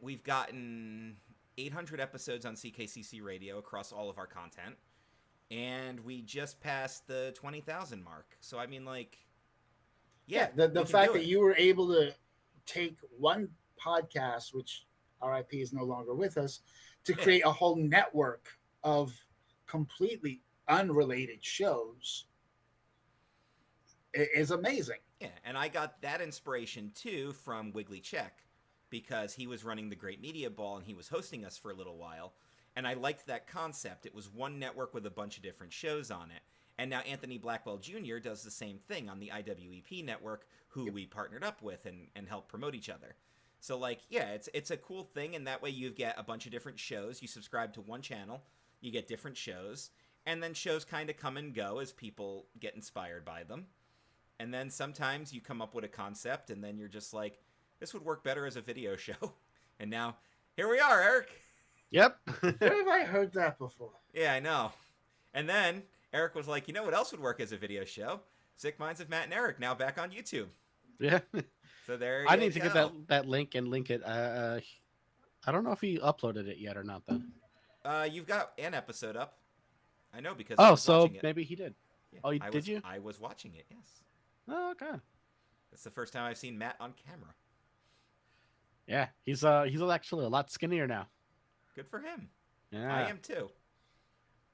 we've gotten 800 episodes on CKCC Radio across all of our content, and we just passed the 20,000 mark. So I mean, like, the fact that you were able to take one podcast, which RIP is no longer with us, to create a whole network of completely unrelated shows is amazing. Yeah, and I got that inspiration too from Wiggly Check, because he was running the Great Media Ball and he was hosting us for a little while, and I liked that concept. It was one network with a bunch of different shows on it. And now Anthony Blackwell Jr. does the same thing on the IWEP network, who we partnered up with and helped promote each other. So, like, yeah, it's a cool thing, and that way you get a bunch of different shows. You subscribe to one channel, you get different shows, and then shows kind of come and go as people get inspired by them. And then sometimes you come up with a concept, and then you're just like, this would work better as a video show. And now, here we are, Eric. Yep. Where have I heard that before? Yeah, I know. And then Eric was like, you know what else would work as a video show? Sick Minds of Matt and Eric, now back on YouTube. Yeah. So there you I go. need to get that link and link it. I don't know if he uploaded it yet or not, though. You've got an episode up. I know, because Oh, so maybe he did. Yeah, Oh, did you? I was watching it, yes. Oh, okay. It's the first time I've seen Matt on camera. Yeah, he's actually a lot skinnier now. Good for him. Yeah. I am too.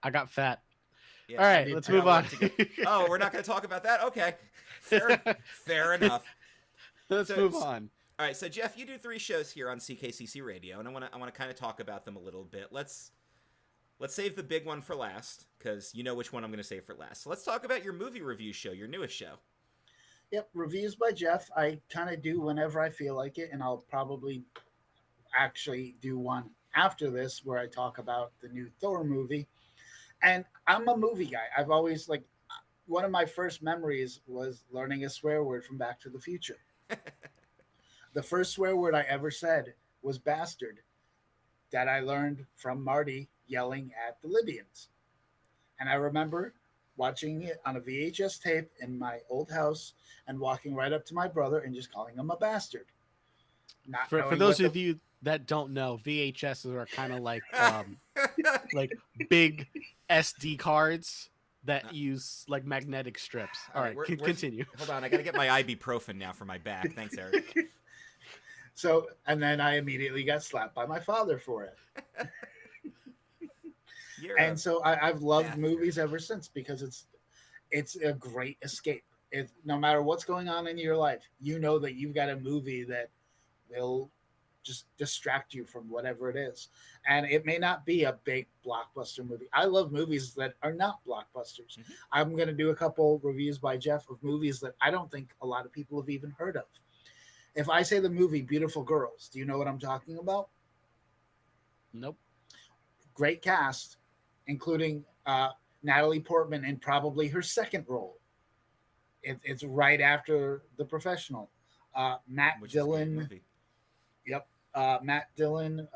I got fat. Yeah, all right, let's move on. Oh, we're not going to talk about that? Okay. Fair enough. Let's move on. All right, so Jeff, you do 3 shows here on CKCC Radio, and I want to kind of talk about them a little bit. Let's save the big one for last, because you know which one I'm going to save for last. So let's talk about your movie review show, your newest show. Yep, Reviews by Jeff. I kind of do whenever I feel like it, and I'll probably actually do one after this where I talk about the new Thor movie. And I'm a movie guy. I've always, like, one of my first memories was learning a swear word from Back to the Future. The first swear word I ever said was bastard, that I learned from Marty yelling at the Libyans. And I remember watching it on a VHS tape in my old house and walking right up to my brother and just calling him a bastard. For those of you that don't know, VHSs are kind of like like big SD cards that use like magnetic strips. All right, continue. Hold on, I got to get my ibuprofen now for my back. Thanks, Eric. So, and then I immediately got slapped by my father for it. And so I've loved movies ever since, because it's a great escape. No matter what's going on in your life, you know that you've got a movie that will just distract you from whatever it is. And it may not be a big blockbuster movie. I love movies that are not blockbusters. Mm-hmm. I'm going to do a couple reviews by Jeff of movies that I don't think a lot of people have even heard of. If I say the movie Beautiful Girls, do you know what I'm talking about? Nope. Great cast, including Natalie Portman in probably her second role. It's right after The Professional. Matt Dillon. Yep. Matt Dillon,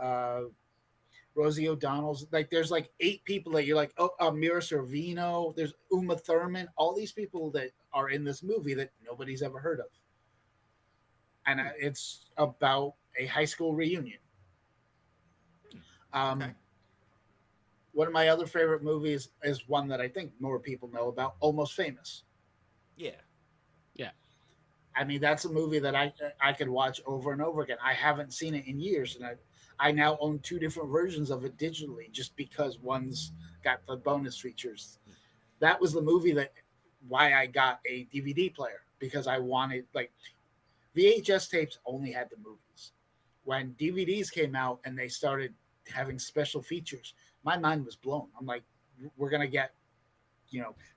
Rosie O'Donnell's. Like, there's like 8 people that you're like, oh, Mira Sorvino. There's Uma Thurman. All these people that are in this movie that nobody's ever heard of. And it's about a high school reunion. Okay. One of my other favorite movies is one that I think more people know about, Almost Famous. Yeah. Yeah. I mean, that's a movie that I could watch over and over again. I haven't seen it in years, and I now own 2 different versions of it digitally just because one's got the bonus features. That was the movie why I got a DVD player, because I wanted, like, VHS tapes only had the movies. When DVDs came out and they started having special features, my mind was blown. I'm like, we're going to get,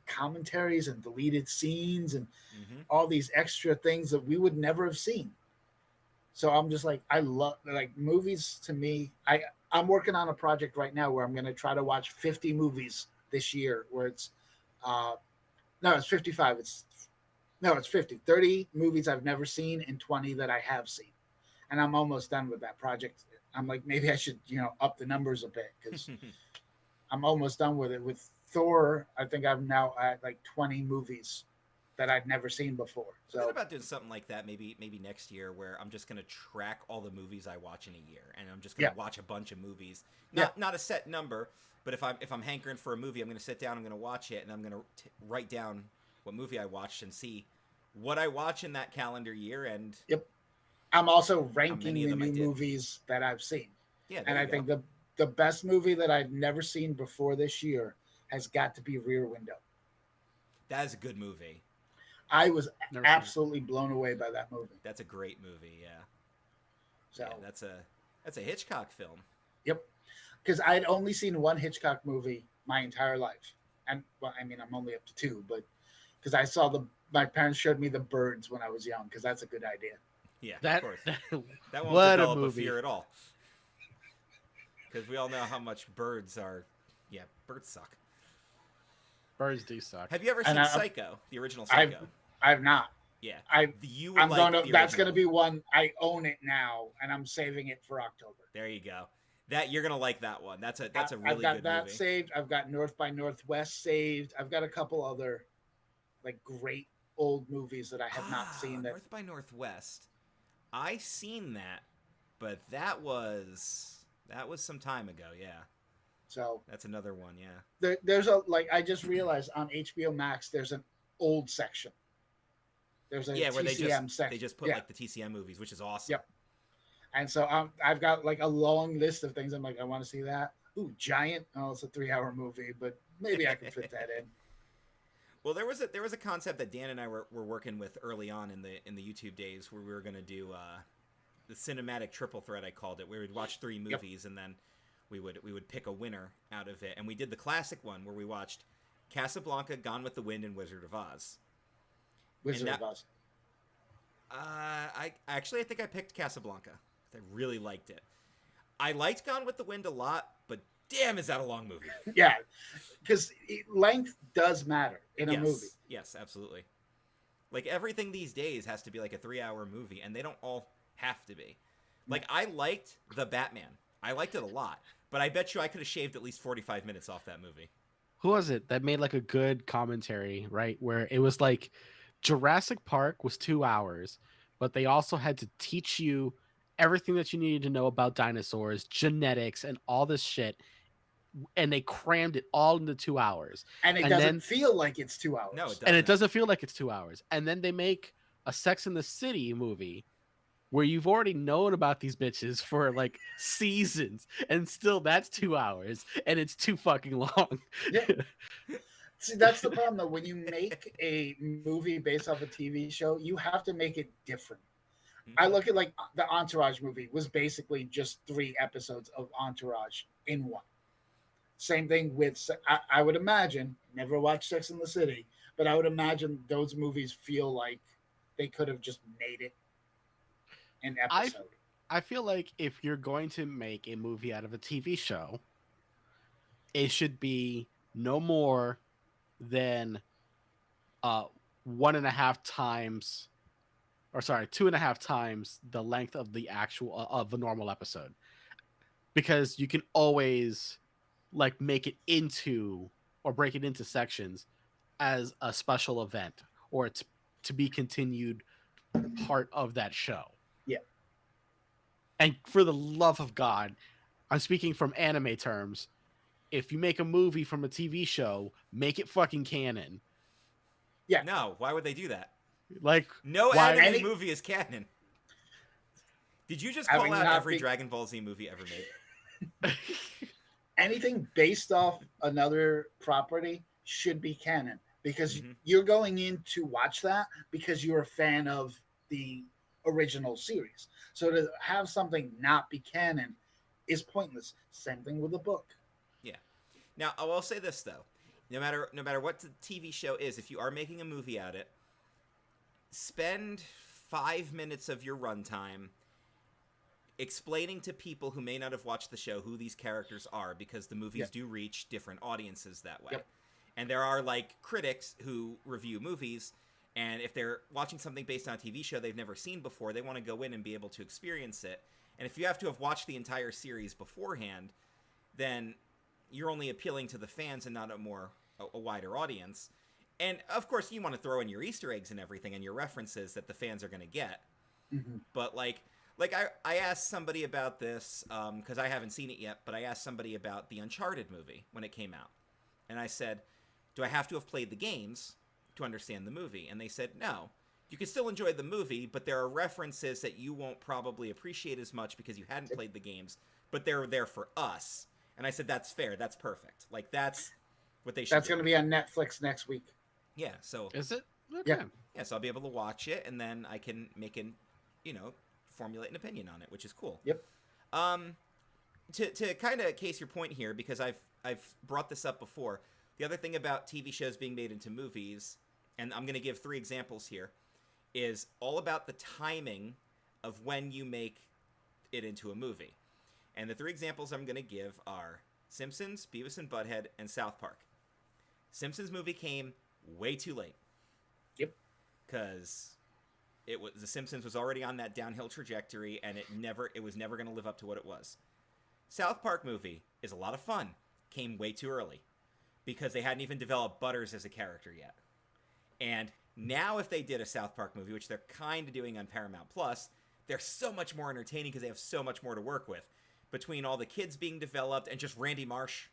commentaries and deleted scenes and all these extra things that we would never have seen. So I'm just like, I love, like, movies. To me, I'm working on a project right now where I'm going to try to watch 50 movies this year, where it's 55. It's No, it's 50. 30 movies I've never seen and 20 that I have seen. And I'm almost done with that project. I'm like, maybe I should, up the numbers a bit because I'm almost done with it. With Thor, I think I'm now at like 20 movies that I'd never seen before. So So about doing something like that maybe next year, where I'm just gonna track all the movies I watch in a year, and I'm just gonna watch a bunch of movies. Not a set number, but if I'm hankering for a movie, I'm gonna sit down, I'm gonna watch it, and I'm gonna write down what movie I watched and see what I watch in that calendar year. And I'm also ranking many the of them I new did. movies that I've seen. Yeah, And I think the best movie that I'd never seen before this year has got to be Rear Window. That is a good movie. I was absolutely blown away by that movie. That's a great movie, yeah. So yeah, that's a Hitchcock film. Yep. Because I'd only seen one Hitchcock movie my entire life. And well, I mean, I'm only up to 2, but because I saw my parents showed me The Birds when I was young, because that's a good idea. Yeah, of course. That won't what develop a a fear at all. Because we all know how much birds are. Yeah, birds suck. Birds do suck. Have you ever seen Psycho, the original Psycho? I've not. Yeah. That's gonna be one. I own it now, and I'm saving it for October. There you go. You're gonna like that one. That's a really good movie. I've got that saved. I've got North by Northwest saved. I've got a couple other like great old movies that I have not seen. North by Northwest. I seen that, but that was some time ago. Yeah. So that's another one. Yeah. There's I just realized on HBO Max there's an old section. There's a TCM section. They just put like the TCM movies, which is awesome. Yep. And so I've got like a long list of things. I'm like, I want to see that. Ooh, Giant. Oh, it's a 3-hour movie, but maybe I can fit that in. Well, there was a concept that Dan and I were working with early on in the YouTube days, where we were going to do the cinematic triple threat, I called it, where we'd watch 3 movies and then we would pick a winner out of it. And we did the classic one where we watched Casablanca, Gone with the Wind, and Wizard of Oz. Wizard of Oz. I think I picked Casablanca. I really liked it. I liked Gone with the Wind a lot, but damn, is that a long movie? Yeah, because length does matter in a movie. Yes, absolutely. Like everything these days has to be like a 3-hour movie, and they don't all have to be. Like I liked The Batman. I liked it a lot, but I bet you I could have shaved at least 45 minutes off that movie. Who was it that made like a good commentary, right? Where it was like Jurassic Park was 2 hours, but they also had to teach you everything that you needed to know about dinosaurs, genetics, and all this shit. And they crammed it all into 2 hours. And it doesn't feel like it's 2 hours. No, it doesn't. And it doesn't feel like it's 2 hours. And then they make a Sex and the City movie where you've already known about these bitches for like seasons, and still that's 2 hours, and it's too fucking long. Yeah. See, that's the problem though. When you make a movie based off a TV show, you have to make it different. I look at like the Entourage movie was basically just 3 episodes of Entourage in one. Same thing with, I would imagine, never watched Sex and the City, but I would imagine those movies feel like they could have just made it an episode. I feel like if you're going to make a movie out of a TV show, it should be no more than 1.5 times, or sorry, 2.5 times the length of the actual of a normal episode, because you can always like make it into or break it into sections as a special event or to be continued part of that show. Yeah. And for the love of God, I'm speaking from anime terms. If you make a movie from a TV show, make it fucking canon. Yeah. No, why would they do that? Like, no anime movie is canon. Did you just call out every Dragon Ball Z movie ever made? Anything based off another property should be canon, because you're going in to watch that because you're a fan of the original series. So to have something not be canon is pointless. Same thing with a book. Yeah. Now, I will say this though. No matter what the TV show is, if you are making a movie out of it, spend 5 minutes of your runtime explaining to people who may not have watched the show who these characters are, because the movies do reach different audiences that way. Yep. And there are like critics who review movies, And if they're watching something based on a TV show they've never seen before, they want to go in and be able to experience it. And if you have to have watched the entire series beforehand, then you're only appealing to the fans and not a wider audience. And of course, you want to throw in your Easter eggs and everything and your references that the fans are going to get. Mm-hmm. But like I asked somebody about this because I haven't seen it yet, but I asked somebody about the Uncharted movie when it came out. And I said, do I have to have played the games to understand the movie? And they said, no. You can still enjoy the movie, but there are references that you won't probably appreciate as much because you hadn't played the games, but they're there for us. And I said, that's fair. That's perfect. Like, that's what they should That's do. going to be on Netflix next week. Yeah, so... Is it? Okay. Yeah. Yeah, so I'll be able to watch it, and then I can formulate an opinion on it, which is cool. Yep. To kind of case your point here, because I've brought this up before, the other thing about TV shows being made into movies, and I'm going to give 3 examples here, is all about the timing of when you make it into a movie. And the 3 examples I'm going to give are Simpsons, Beavis and Butthead, and South Park. Simpsons movie came way too late. Yep. Because The Simpsons was already on that downhill trajectory, and it was never going to live up to what it was. South Park movie is a lot of fun. Came way too early. Because they hadn't even developed Butters as a character yet. And now if they did a South Park movie, which they're kind of doing on Paramount Plus, they're so much more entertaining because they have so much more to work with. Between all the kids being developed and just Randy Marsh.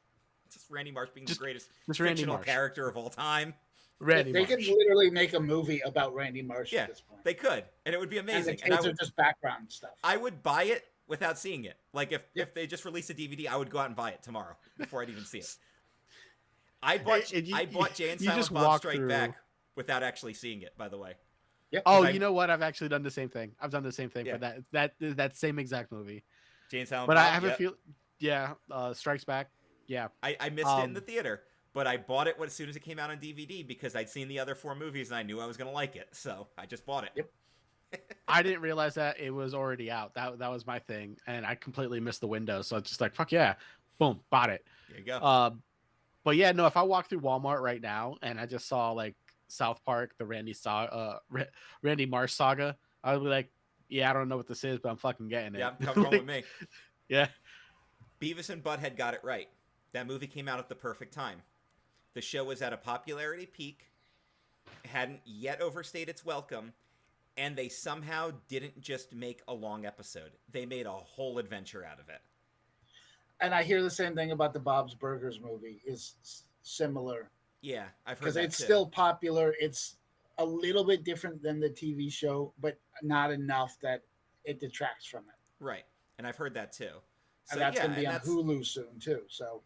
Just Randy Marsh being the greatest fictional character of all time. They could literally make a movie about Randy Marsh at this point. They could. And it would be amazing. And the kids are just background stuff. I would buy it without seeing it. Like, if they just released a DVD, I would go out and buy it tomorrow before I'd even see it. I bought Jay and Silent Bob Strike Back without actually seeing it, by the way. Yep. Oh, you know what? I've actually done the same thing. I've done the same thing for that same exact movie. Jay and Silent Bob. But I have a feel. Yeah, Strikes Back. Yeah. I missed it in the theater, but I bought it as soon as it came out on DVD because I'd seen the other 4 movies and I knew I was going to like it. So I just bought it. Yep. I didn't realize that it was already out. That was my thing, and I completely missed the window. So it's just like, fuck yeah, boom, bought it. There you go. But yeah, no, if I walk through Walmart right now and I just saw like South Park, the Randy Marsh saga, I would be like, yeah, I don't know what this is, but I'm fucking getting it. Yeah, come on with me. Yeah. Beavis and Butthead got it right. That movie came out at the perfect time. The show was at a popularity peak, hadn't yet overstayed its welcome, and they somehow didn't just make a long episode. They made a whole adventure out of it. And I hear the same thing about the Bob's Burgers movie is similar. Yeah, I've heard that because it's still popular. It's a little bit different than the TV show, but not enough that it detracts from it. Right, and I've heard that too. So, and that's going to be on Hulu soon too. So,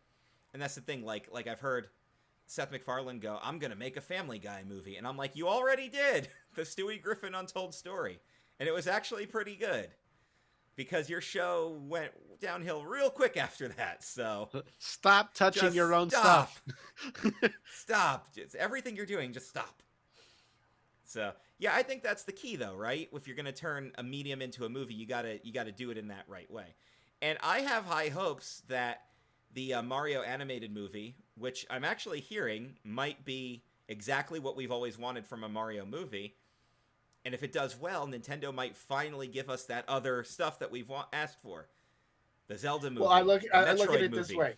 and that's the thing. Like I've heard Seth MacFarlane go, "I'm going to make a Family Guy movie," and I'm like, "You already did the Stewie Griffin Untold Story," and it was actually pretty good. Because your show went downhill real quick after that, so stop touching your own stuff. Stop. Just everything you're doing, just stop. So yeah, I think that's the key, though, right? If you're gonna turn a medium into a movie, you gotta do it in that right way. And I have high hopes that the Mario animated movie, which I'm actually hearing might be exactly what we've always wanted from a Mario movie. And if it does well, Nintendo might finally give us that other stuff that we've asked for. The Zelda movie. Well, I look at it movie. this way.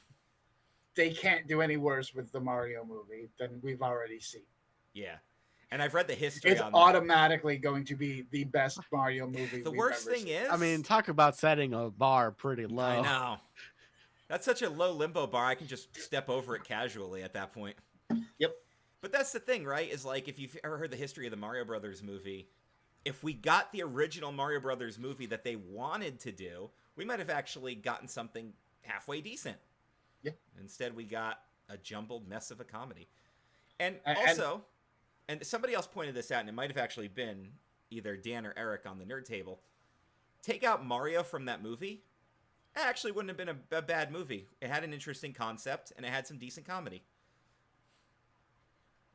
They can't do any worse with the Mario movie than we've already seen. Yeah. And I've read the history it's on automatically going to be the best Mario movie The worst thing is... I mean, talk about setting a bar pretty low. I know. That's such a low limbo bar, I can just step over it casually at that point. Yep. But that's the thing, right? Is like, if you've ever heard the history of the Mario Brothers movie, if we got the original Mario Brothers movie that they wanted to do, we might have actually gotten something halfway decent. Yeah. Instead, we got a jumbled mess of a comedy. And also, and somebody else pointed this out, and it might have actually been either Dan or Eric on the Nerd Table. Take out Mario from that movie, it actually wouldn't have been a bad movie. It had an interesting concept, and it had some decent comedy.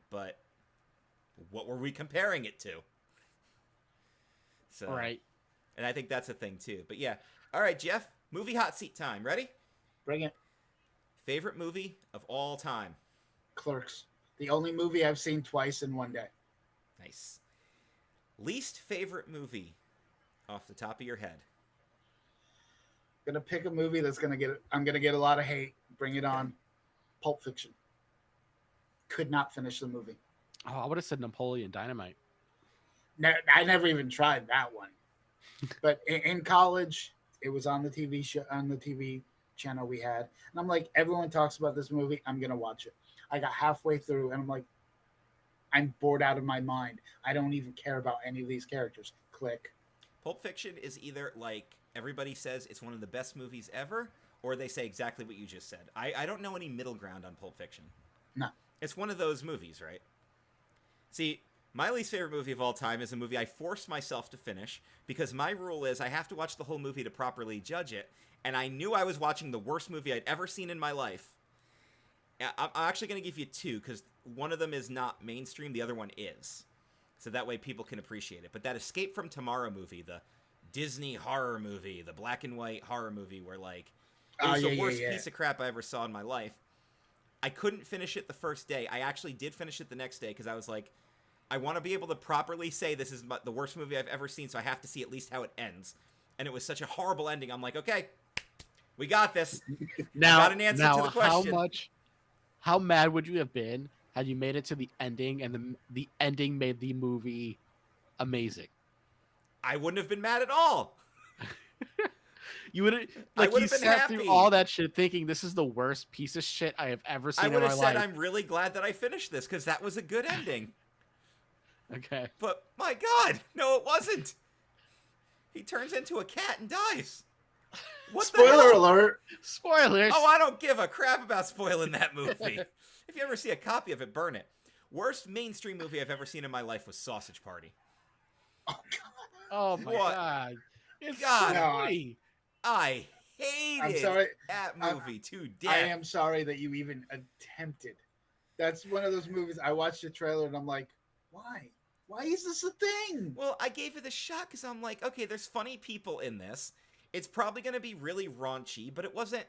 But what were we comparing it to? So, right. And I think that's a thing, too. But yeah. All right, Jeff, movie hot seat time. Ready? Bring it. Favorite movie of all time? Clerks. The only movie I've seen twice in one day. Nice. Least favorite movie off the top of your head? Gonna pick a movie I'm gonna get a lot of hate. Bring it on. Okay. Pulp Fiction. Could not finish the movie. Oh, I would have said Napoleon Dynamite. I never even tried that one. But in college, it was on the TV show, on the TV channel we had, and I'm like, everyone talks about this movie. I'm gonna watch it. I got halfway through, and I'm like, I'm bored out of my mind. I don't even care about any of these characters. Click. Pulp Fiction is either like everybody says it's one of the best movies ever, or they say exactly what you just said. I don't know any middle ground on Pulp Fiction. No. It's one of those movies, right? See, my least favorite movie of all time is a movie I forced myself to finish because my rule is I have to watch the whole movie to properly judge it, and I knew I was watching the worst movie I'd ever seen in my life. I'm actually going to give you two because one of them is not mainstream, the other one is. So that way people can appreciate it. But that Escape from Tomorrow movie, the Disney horror movie, the black and white horror movie where, like, it was the worst piece of crap I ever saw in my life. I couldn't finish it the first day. I actually did finish it the next day because I was like, I want to be able to properly say this is the worst movie I've ever seen, so I have to see at least how it ends. And it was such a horrible ending. I'm like, okay, we got this. Now, got an answer to the question. How mad would you have been had you made it to the ending and the ending made the movie amazing? I wouldn't have been mad at all. You would have, like, you sat through all that shit thinking this is the worst piece of shit I have ever seen in my life. I would have said, I'm really glad that I finished this because that was a good ending. Okay. But, my God, no, it wasn't. He turns into a cat and dies. What Spoiler alert. Spoilers. Oh, I don't give a crap about spoiling that movie. If you ever see a copy of it, burn it. Worst mainstream movie I've ever seen in my life was Sausage Party. Oh, God. Oh, my God. It's God. so funny. I hated that movie to death. I am sorry that you even attempted. That's one of those movies. I watched the trailer and I'm like, why? Why is this a thing? Well, I gave it a shot because I'm like, okay, there's funny people in this. It's probably going to be really raunchy, but it wasn't.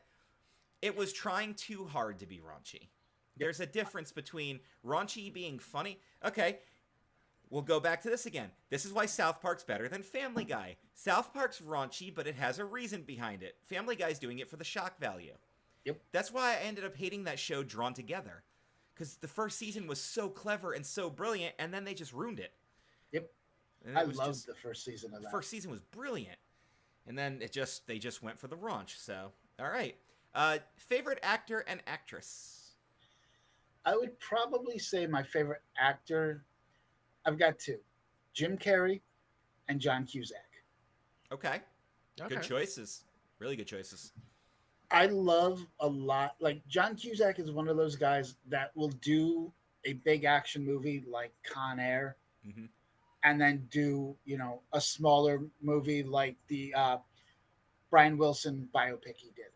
It was trying too hard to be raunchy. There's a difference between raunchy being funny. Okay, we'll go back to this again. This is why South Park's better than Family Guy. South Park's raunchy, but it has a reason behind it. Family Guy's doing it for the shock value. Yep. That's why I ended up hating that show Drawn Together. Because the first season was so clever and so brilliant, and then they just ruined it. Yep. I loved the first season of that. The first season was brilliant. And then they just went for the raunch. So, all right. Favorite actor and actress? I would probably say my favorite actor, I've got two. Jim Carrey and John Cusack. Okay. Good choices. Really good choices. I love a lot. Like, John Cusack is one of those guys that will do a big action movie like Con Air, and then do, a smaller movie like the Brian Wilson biopic he did.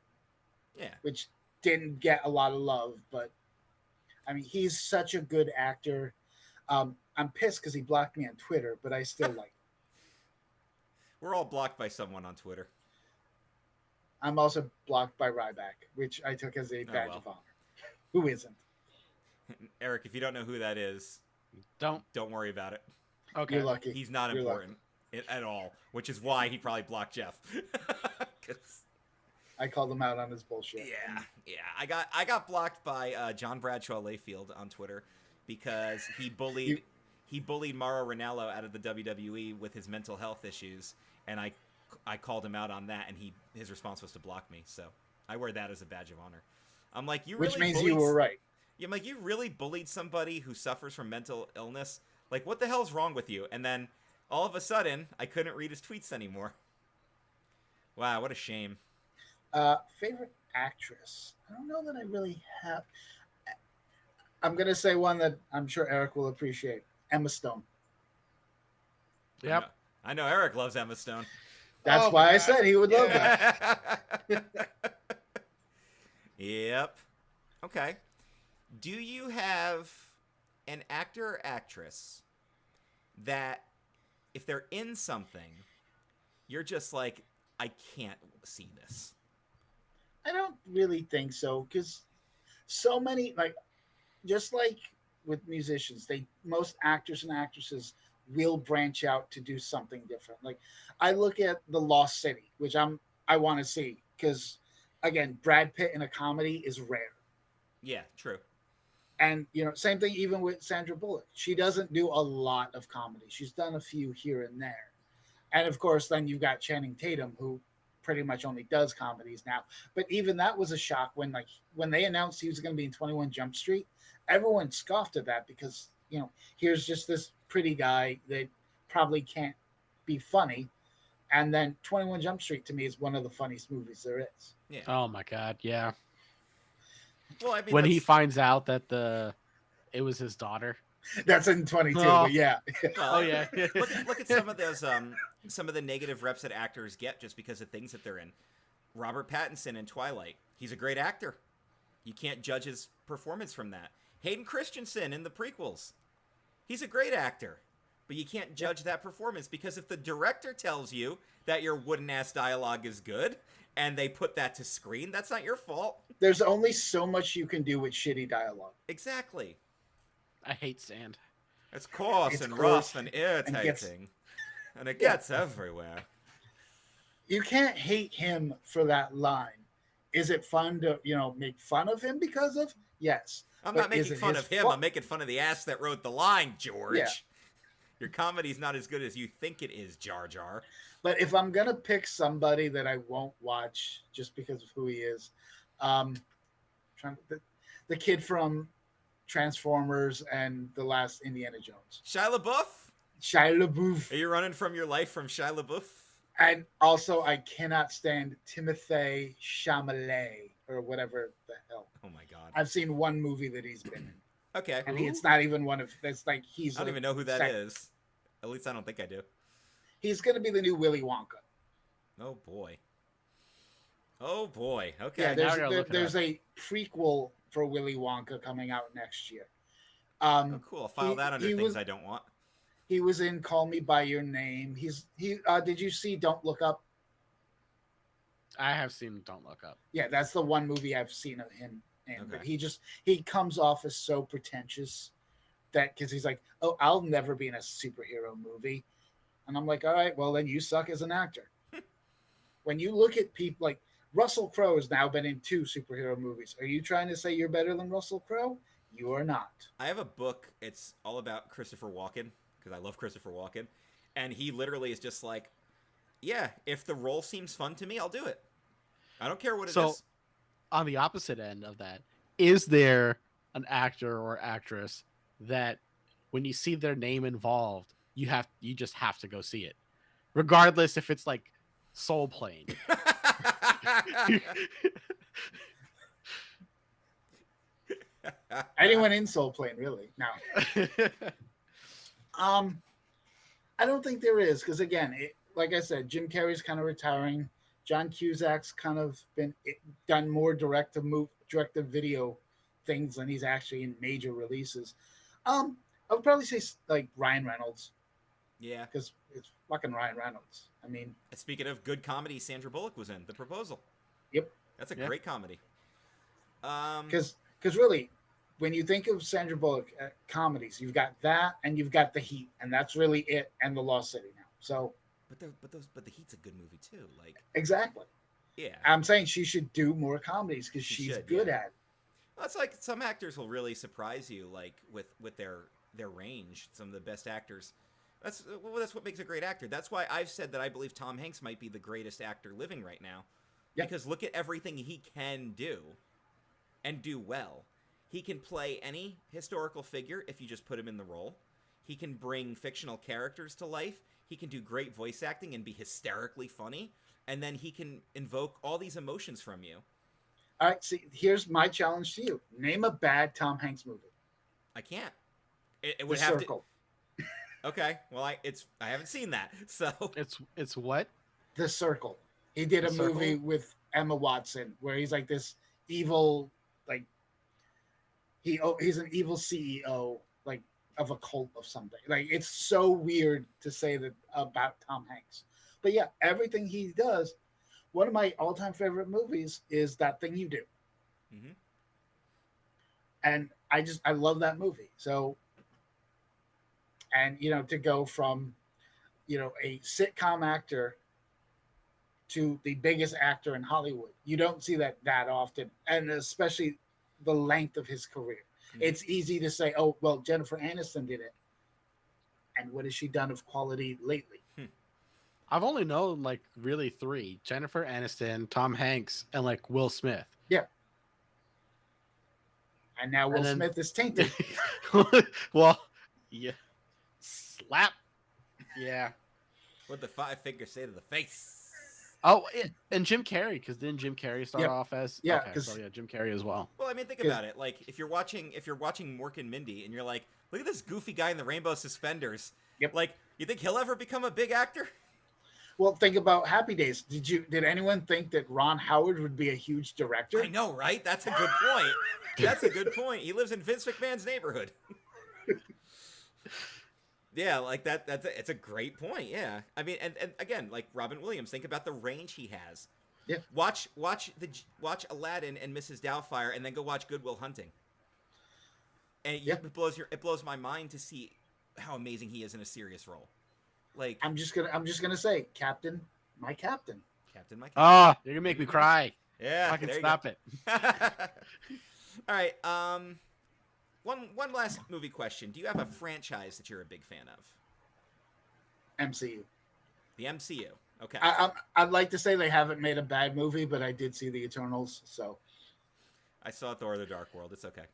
Yeah. Which didn't get a lot of love, but I mean, he's such a good actor. I'm pissed because he blocked me on Twitter, but I still like him. We're all blocked by someone on Twitter. I'm also blocked by Ryback, which I took as a badge of honor. Who isn't? Eric, if you don't know who that is, don't worry about it. Okay. You're lucky. He's not important at all, which is why he probably blocked Jeff. I called him out on his bullshit. Yeah. I got blocked by John Bradshaw Layfield on Twitter because he bullied Mauro Ranallo out of the WWE with his mental health issues, and I called him out on that, and his response was to block me. So I wear that as a badge of honor. I'm like, which means you were right. Yeah, I'm like, you really bullied somebody who suffers from mental illness? Like, what the hell's wrong with you? And then all of a sudden, I couldn't read his tweets anymore. Wow, what a shame. Favorite actress? I don't know that I really have. I'm going to say one that I'm sure Eric will appreciate. Emma Stone. Yep. I know Eric loves Emma Stone. That's why I said he would love that. Yep. Okay. Do you have an actor or actress that, if they're in something, you're just like, I can't see this? I don't really think so, because so many, just like with musicians. Most actors and actresses will branch out to do something different. Like I look at The Lost City, which I want to see because again, Brad Pitt in a comedy is rare. Yeah, true. And same thing even with Sandra Bullock. She doesn't do a lot of comedy. She's done a few here and there. And of course, then you've got Channing Tatum, who pretty much only does comedies now. But even that was a shock when they announced he was going to be in 21 Jump Street. Everyone scoffed at that because here's just this pretty guy that probably can't be funny. And then 21 Jump Street to me is one of the funniest movies there is. Yeah. Oh my god, yeah. Well, I mean, When he finds out that it was his daughter. That's in 22, Oh. but yeah. Well, Oh yeah. look at some of those some of the negative reps that actors get just because of things that they're in. Robert Pattinson in Twilight. He's a great actor. You can't judge his performance from that. Hayden Christensen in the prequels. He's a great actor. But you can't judge that performance because if the director tells you that your wooden ass dialogue is good and they put that to screen, that's not your fault. There's only so much you can do with shitty dialogue. Exactly. I hate sand. It's coarse It's and coarse rough and irritating. and And it gets everywhere. You can't hate him for that line. Is it fun to, make fun of him because of? Yes. I'm But not is making it fun his of him. fault? I'm making fun of the ass that wrote the line, George. Yeah. Your comedy's not as good as you think it is, Jar Jar. But if I'm going to pick somebody that I won't watch just because of who he is, the kid from Transformers and the last Indiana Jones. Shia LaBeouf? Shia LaBeouf. Are you running from your life from Shia LaBeouf? And also, I cannot stand Timothée Chalamet or whatever the hell. Oh my god. I've seen one movie that he's been in. Okay. And it's not even one of, that's like, he's I don't a even know who that sec- is. At least I don't think I do. He's going to be the new Willy Wonka. Oh boy. Oh boy. Okay. Yeah, now I gotta look it there's up. a prequel for Willy Wonka coming out next year. Oh, cool. I'll file he- that under he things was- I don't want. He was in Call Me by Your Name. Did you see Don't Look Up? I have seen Don't Look Up. Yeah, that's the one movie I've seen of him in. Okay. But he comes off as so pretentious that because he's like, oh, I'll never be in a superhero movie. And I'm like, all right, well, then you suck as an actor. When you look at people like Russell Crowe has now been in 2 superhero movies. Are you trying to say you're better than Russell Crowe? You are not. I have a book. It's all about Christopher Walken because I love Christopher Walken. And he literally is just like, yeah, if the role seems fun to me, I'll do it. I don't care what it is. So, on the opposite end of that, is there an actor or actress that when you see their name involved, you just have to go see it, regardless if it's like Soul Plane? Anyone in Soul Plane, really? No. I don't think there is because again, like I said, Jim Carrey's kind of retiring. John Cusack's kind of done more direct to video things than he's actually in major releases. I would probably say like Ryan Reynolds Yeah. because it's fucking Ryan Reynolds. I mean, Speaking of good comedy, Sandra Bullock was in The Proposal. Yep. That's a Yeah. great comedy. because really, when you think of Sandra Bullock comedies, you've got that and you've got The Heat, and that's really it, and The Lost City now. So but The Heat's a good movie too. Like, exactly. yeah. I'm saying she should do more comedies because She she's should, good yeah. at it. Well, it's like some actors will really surprise you, like with their range. Some of the best actors. That's what makes a great actor. That's why I've said that I believe Tom Hanks might be the greatest actor living right now. Yep. Because look at everything he can do, and do well. He can play any historical figure if you just put him in the role. He can bring fictional characters to life. He can do great voice acting and be hysterically funny. And then he can invoke all these emotions from you. All right, see, here's my challenge to you. Name a bad Tom Hanks movie. I can't. It The would have Circle. to. Okay, well, I haven't seen that, so It's what? The Circle. He did The a Circle? movie with Emma Watson where he's like this evil, like he's an evil CEO, like of a cult of something. Like it's so weird to say that about Tom Hanks. But yeah, everything he does. One of my all-time favorite movies is That Thing You Do. Mhm. And I love that movie. So, and to go from a sitcom actor to the biggest actor in Hollywood, you don't see that often, and especially the length of his career. Mhm. It's easy to say, oh well, Jennifer Aniston did it, and what has she done of quality lately? I've only known like really three: Jennifer Aniston, Tom Hanks, and like Will Smith. Yeah. And now Will And then- Smith is tainted. Well, yeah, slap. Yeah. What the five fingers say to the face? Oh, and Jim Carrey, because didn't Jim Carrey start Yep. off as? Yeah, Okay, so yeah, Jim Carrey as well. Well, I mean, think about it. Like, if you're watching Mork and Mindy, and you're like, look at this goofy guy in the rainbow suspenders. Yep. Like, you think he'll ever become a big actor? Well, think about Happy Days. Did anyone think that Ron Howard would be a huge director? I know, right? That's a good point. That's a good point. He lives in Vince McMahon's neighborhood. Yeah, like it's a great point. Yeah, I mean, and again, like Robin Williams, think about the range he has. Yeah. Watch Aladdin and Mrs. Doubtfire, and then go watch Good Will Hunting. And it blows my mind to see how amazing he is in a serious role. Like I'm just gonna say, Captain, my captain. Captain, my captain. Ah, you're gonna make me cry. Yeah, Fucking there you stop go. it. All right. One last movie question. Do you have a franchise that you're a big fan of? MCU. The MCU. Okay. I'd like to say they haven't made a bad movie, but I did see the Eternals, so I saw Thor: The Dark World. It's okay.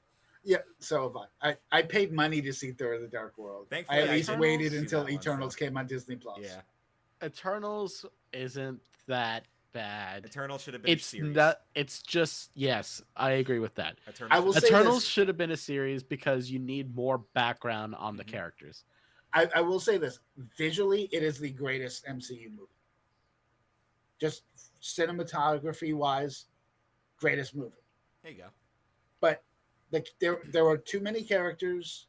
yeah. So have I paid money to see Thor: The Dark World. Thankfully, I at I least didn't waited see until that one, Eternals so- came on Disney Plus. Yeah. Eternals isn't that bad. Eternal should have been a It's series. not. It's just yes, I agree with that. Eternal I will should- say Eternals this. should have been a series because you need more background on the Mhm. characters. I will say this. Visually, it is the greatest MCU movie. Just cinematography wise, greatest movie. There you go. But there were too many characters,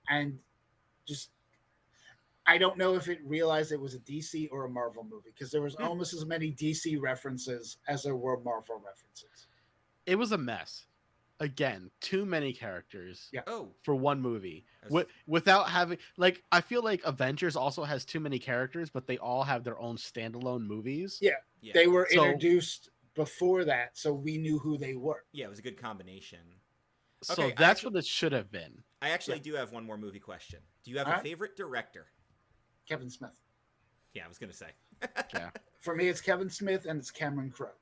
and just I don't know if it realized it was a DC or a Marvel movie, because there was almost as many DC references as there were Marvel references. It was a mess. Again, too many characters Yeah. Oh, for one movie. That's- Without having like, I feel like Avengers also has too many characters, but they all have their own standalone movies. Yeah. yeah. They were So- introduced before that, so we knew who they were. Yeah, it was a good combination. So Okay, that's what it should have been. I actually do have one more movie question. Do you have All a right. favorite director? Kevin Smith. Yeah, I was gonna say Yeah. For me, it's Kevin Smith and it's Cameron Crowe.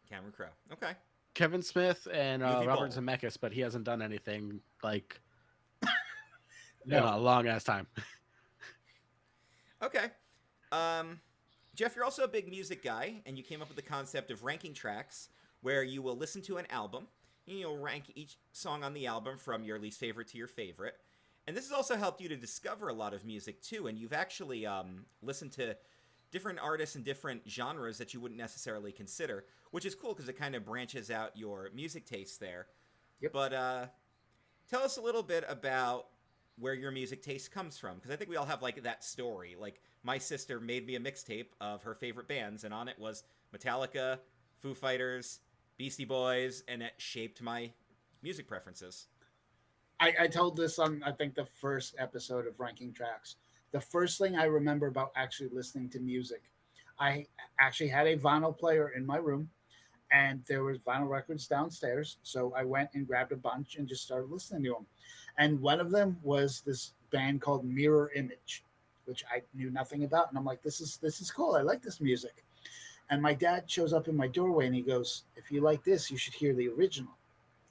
Cameron Crowe. Okay. Kevin Smith and Movie Robert Bowl. Zemeckis, but he hasn't done anything like No. in a long ass time. Okay. Jeff, you're also a big music guy, and you came up with the concept of ranking tracks, where you will listen to an album, and you'll rank each song on the album from your least favorite to your favorite. And this has also helped you to discover a lot of music, too, and you've actually listened to different artists and different genres that you wouldn't necessarily consider, which is cool because it kind of branches out your music taste there. Yep. But tell us a little bit about where your music taste comes from, because I think we all have like that story. Like my sister made me a mixtape of her favorite bands, and on it was Metallica, Foo Fighters, Beastie Boys, and it shaped my music preferences. I told this on, I think, the first episode of Ranking Tracks. The first thing I remember about actually listening to music, I actually had a vinyl player in my room, and there was vinyl records downstairs. So I went and grabbed a bunch and just started listening to them. And one of them was this band called Mirror Image, which I knew nothing about. And I'm like, this is cool. I like this music. And my dad shows up in my doorway and he goes, if you like this, you should hear the original.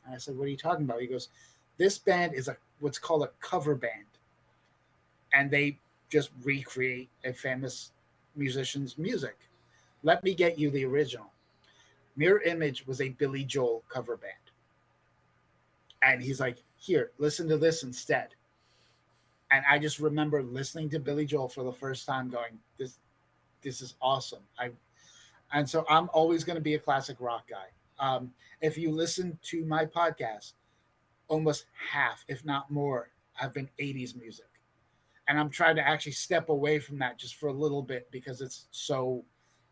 And I said, what are you talking about? He goes, this band is what's called a cover band. And they just recreate a famous musician's music. Let me get you the original. Mirror Image was a Billy Joel cover band. And he's like, here, listen to this instead. And I just remember listening to Billy Joel for the first time going, this is awesome. And so I'm always going to be a classic rock guy. If you listen to my podcast, almost half, if not more, have been 80s music. And I'm trying to actually step away from that just for a little bit because it's so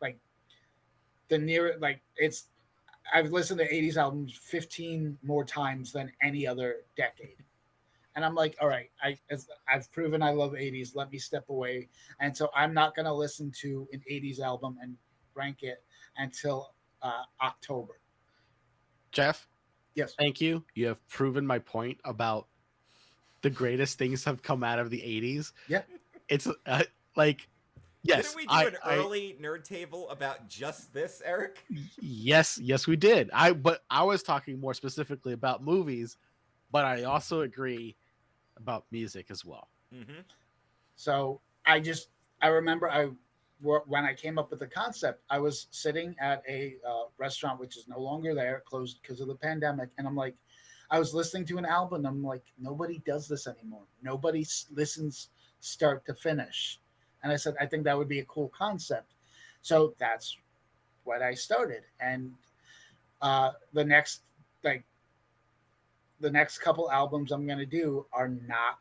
like I've listened to 80s albums 15 more times than any other decade. And I'm like, all right, I've proven I love 80s. Let me step away. And so I'm not going to listen to an 80s album and rank it until October. Jeff, Yes. thank you. You have proven my point about the greatest things have come out of the 80s. Yeah. It's like, yes. Didn't we do an early nerd table about just this, Eric? Yes, we did. But I was talking more specifically about movies, but I also agree about music as well. Mm-hmm. So I remember when I came up with the concept, I was sitting at a restaurant which is no longer there, closed because of the pandemic, and I'm like, I was listening to an album. I'm like, nobody does this anymore. Nobody listens start to finish, and I said, I think that would be a cool concept. So that's what I started, and the next couple albums I'm going to do are not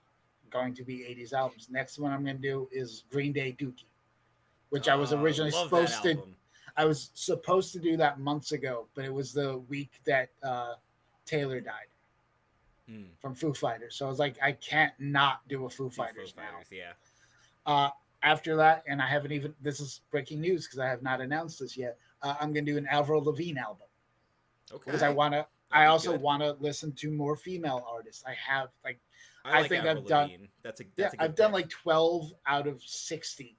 going to be 80s albums. Next one I'm going to do is Green Day Dookie, which I was originally supposed to. I was supposed to do that months ago, but it was the week that Taylor died from Foo Fighters. So I was like, I can't not do a Foo Fighters now. Yeah. After that, and I haven't even. This is breaking news because I have not announced this yet. I'm going to do an Avril Lavigne album. Okay. Because I also want to listen to more female artists. I think I've done. I've done like 12 out of 60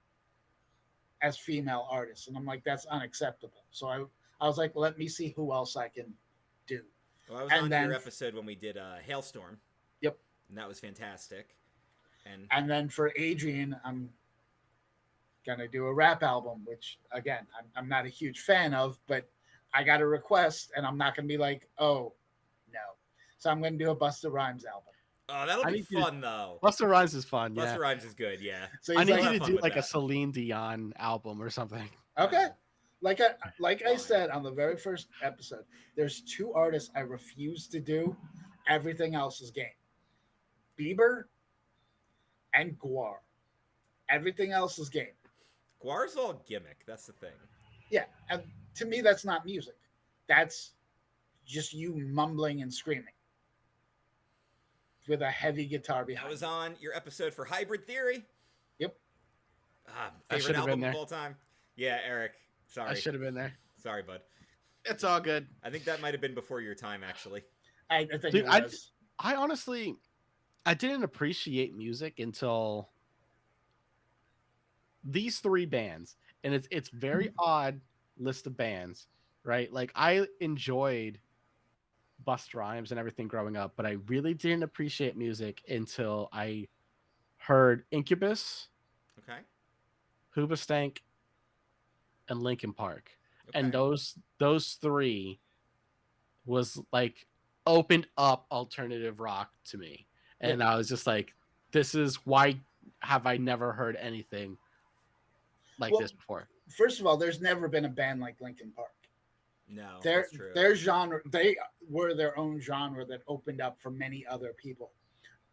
as female artists, and I'm like, that's unacceptable. So I was like, let me see who else I can do. Well, I was on your episode when we did Hailstorm. Yep. And that was fantastic. And then for Adrian, I'm gonna do a rap album, which again I'm not a huge fan of, but I got a request, and I'm not gonna be like, oh no. So I'm gonna do a Busta Rhymes album. Oh, that'll be fun though. Busta Rhymes is fun. Busta Rhymes is good. Yeah. So I need you to do like a Celine Dion album or something. Okay. Like I said on the very first episode, there's 2 artists I refuse to do. Everything else is game. Bieber and Guar. Everything else is game. Guar's all gimmick. That's the thing. Yeah, and to me, that's not music. That's just you mumbling and screaming with a heavy guitar behind. I was on your episode for Hybrid Theory. Yep. Favorite album of all time. Yeah, Eric. Sorry. I should have been there. Sorry, bud. It's all good. I think that might have been before your time, actually. I think it was. I honestly, I didn't appreciate music until these 3 bands, and it's very odd list of bands, right? Like I enjoyed Busta Rhymes and everything growing up, but I really didn't appreciate music until I heard Incubus, okay, Hoobastank, and Linkin Park. Okay. And those 3 was like opened up alternative rock to me. And I was just like, this is why have I never heard anything like this before? First of all, there's never been a band like Linkin Park. No, that's true. Their genre, they were their own genre that opened up for many other people.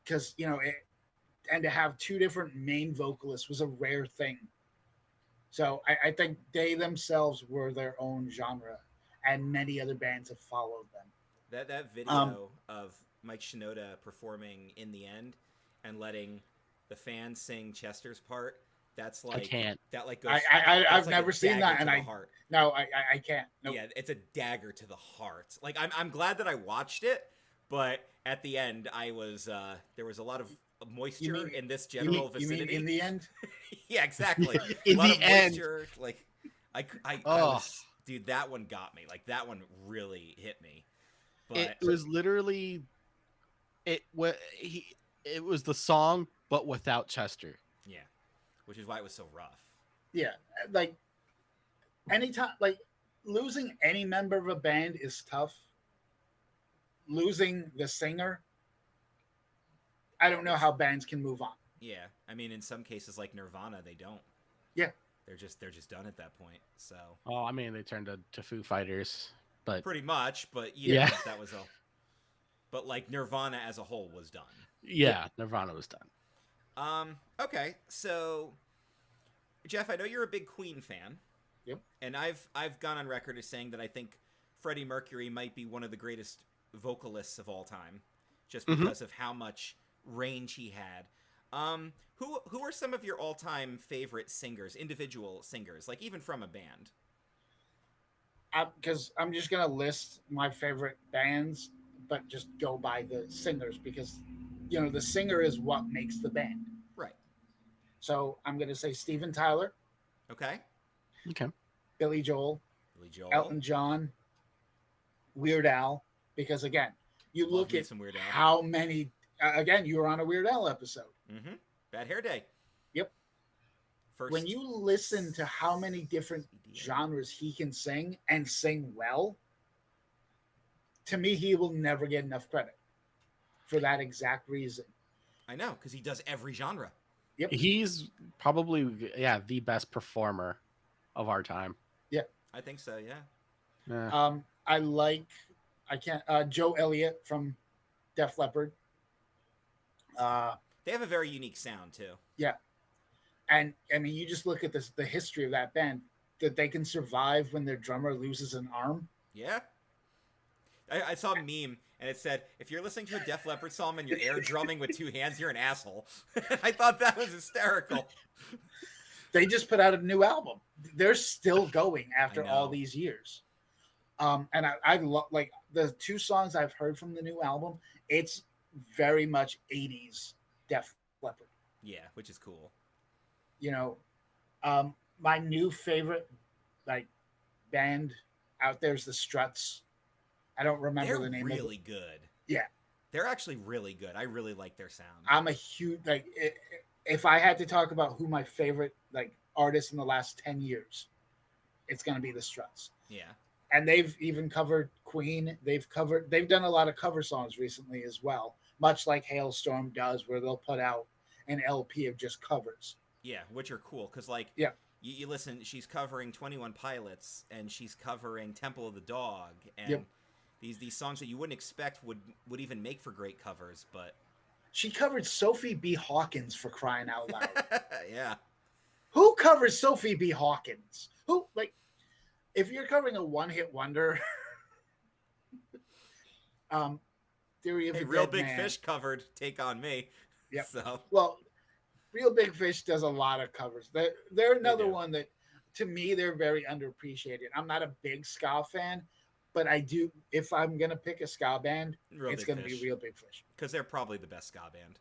Because, and to have 2 different main vocalists was a rare thing. So I think they themselves were their own genre, and many other bands have followed them. That video of Mike Shinoda performing In the End and letting the fans sing Chester's part, that's like, I can't. That like goes. I've never seen that, and I can't. Nope. Yeah, it's a dagger to the heart. Like I'm glad that I watched it, but at the end I was there was a lot of moisture in this general vicinity. You mean in the end? Yeah, exactly. In a lot the of end, moisture, like I was, dude, that one got me. Like that one really hit me. But it was literally it was the song, but without Chester. Yeah, which is why it was so rough. Yeah, like anytime, like losing any member of a band is tough. Losing the singer, I don't know how bands can move on. Yeah, I mean, in some cases, like Nirvana, they don't. Yeah, they're just done at that point. So. Oh, I mean, they turned to Foo Fighters, but pretty much. But yeah, that was all. But like Nirvana as a whole was done. Yeah, Nirvana was done. Okay, so Jeff, I know you're a big Queen fan. Yep. And I've gone on record as saying that I think Freddie Mercury might be one of the greatest vocalists of all time, just Mhm. because of how much range he had. Who are some of your all-time favorite singers, individual singers, like even from a band? Because I'm just gonna list my favorite bands, but just go by the singers because the singer is what makes the band. Right. So I'm gonna say Steven Tyler, Okay. Okay. Billy Joel, Billy Joel. Elton John, Weird Al. Because again, you Love look me at some Weird Al. how many. Again, you were on a Weird Al episode. Mm-hmm. Bad Hair Day. Yep. First When you listen to how many different CD. genres he can sing and sing well, to me, he will never get enough credit for that exact reason. I know, because he does every genre. Yep. He's probably the best performer of our time. I think so, yeah. Yeah. Joe Elliott from Def Leppard. They have a very unique sound, too. Yeah. And I mean, you just look at the history of that band, that they can survive when their drummer loses an arm. Yeah. I saw a meme, and it said, if you're listening to a Def Leppard song and you're air drumming with two hands, you're an asshole. I thought that was hysterical. They just put out a new album. They're still going after all know. these years. And I love, like, the two songs I've heard from the new album, it's very much 80s Def Leppard. Yeah, which is cool. My new favorite, like, band out there is the Struts. I don't remember They're the name really of it. good. Yeah. They're actually really good. I really like their sound. I'm a huge, like, if I had to talk about who my favorite, like, artists in the last 10 years, it's going to be the Struts. Yeah. And they've even covered Queen. They've done a lot of cover songs recently as well, much like Hailstorm does, where they'll put out an LP of just covers. Yeah, which are cool, because, like, Yeah. you listen, she's covering 21 Pilots, and she's covering Temple of the Dog, and Yep. these songs that you wouldn't expect would even make for great covers, but... She covered Sophie B. Hawkins, for crying out loud. Yeah. Who covers Sophie B. Hawkins? Who, like, if you're covering a one-hit wonder, Theory of Hey, a Real Dead Big Man. Fish covered Take On Me. Yep. So, Well, Real Big Fish does a lot of covers. They're another do. one that, to me, they're very underappreciated. I'm not a big ska fan, but I do. If I'm gonna pick a ska band, it's gonna be Real Big Fish, because they're probably the best ska band.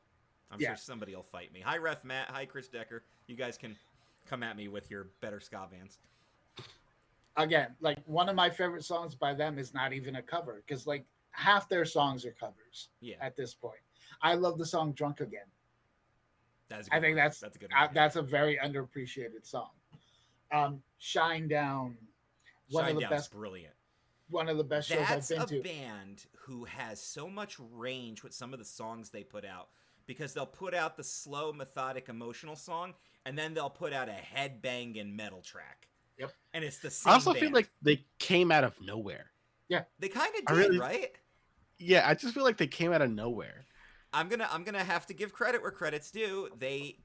I'm Yeah. sure somebody will fight me. Hi, Ref Matt. Hi, Chris Decker. You guys can come at me with your better ska bands. Again, like, one of my favorite songs by them is not even a cover, because, like, half their songs are covers. Yeah. At this point, I love the song "Drunk Again." That's a good I think one. that's a good one. that's a very underappreciated song. Shine Down, one of the best brilliant. One of the best shows That's I've been a to. band who has so much range with some of the songs they put out, because they'll put out the slow, methodic, emotional song, and then they'll put out a headbanging metal track. Yep. And it's the same I also band. feel like they came out of nowhere. They kind of I did, really- right? Yeah, I just feel like they came out of nowhere. I'm gonna have to give credit where credit's due. They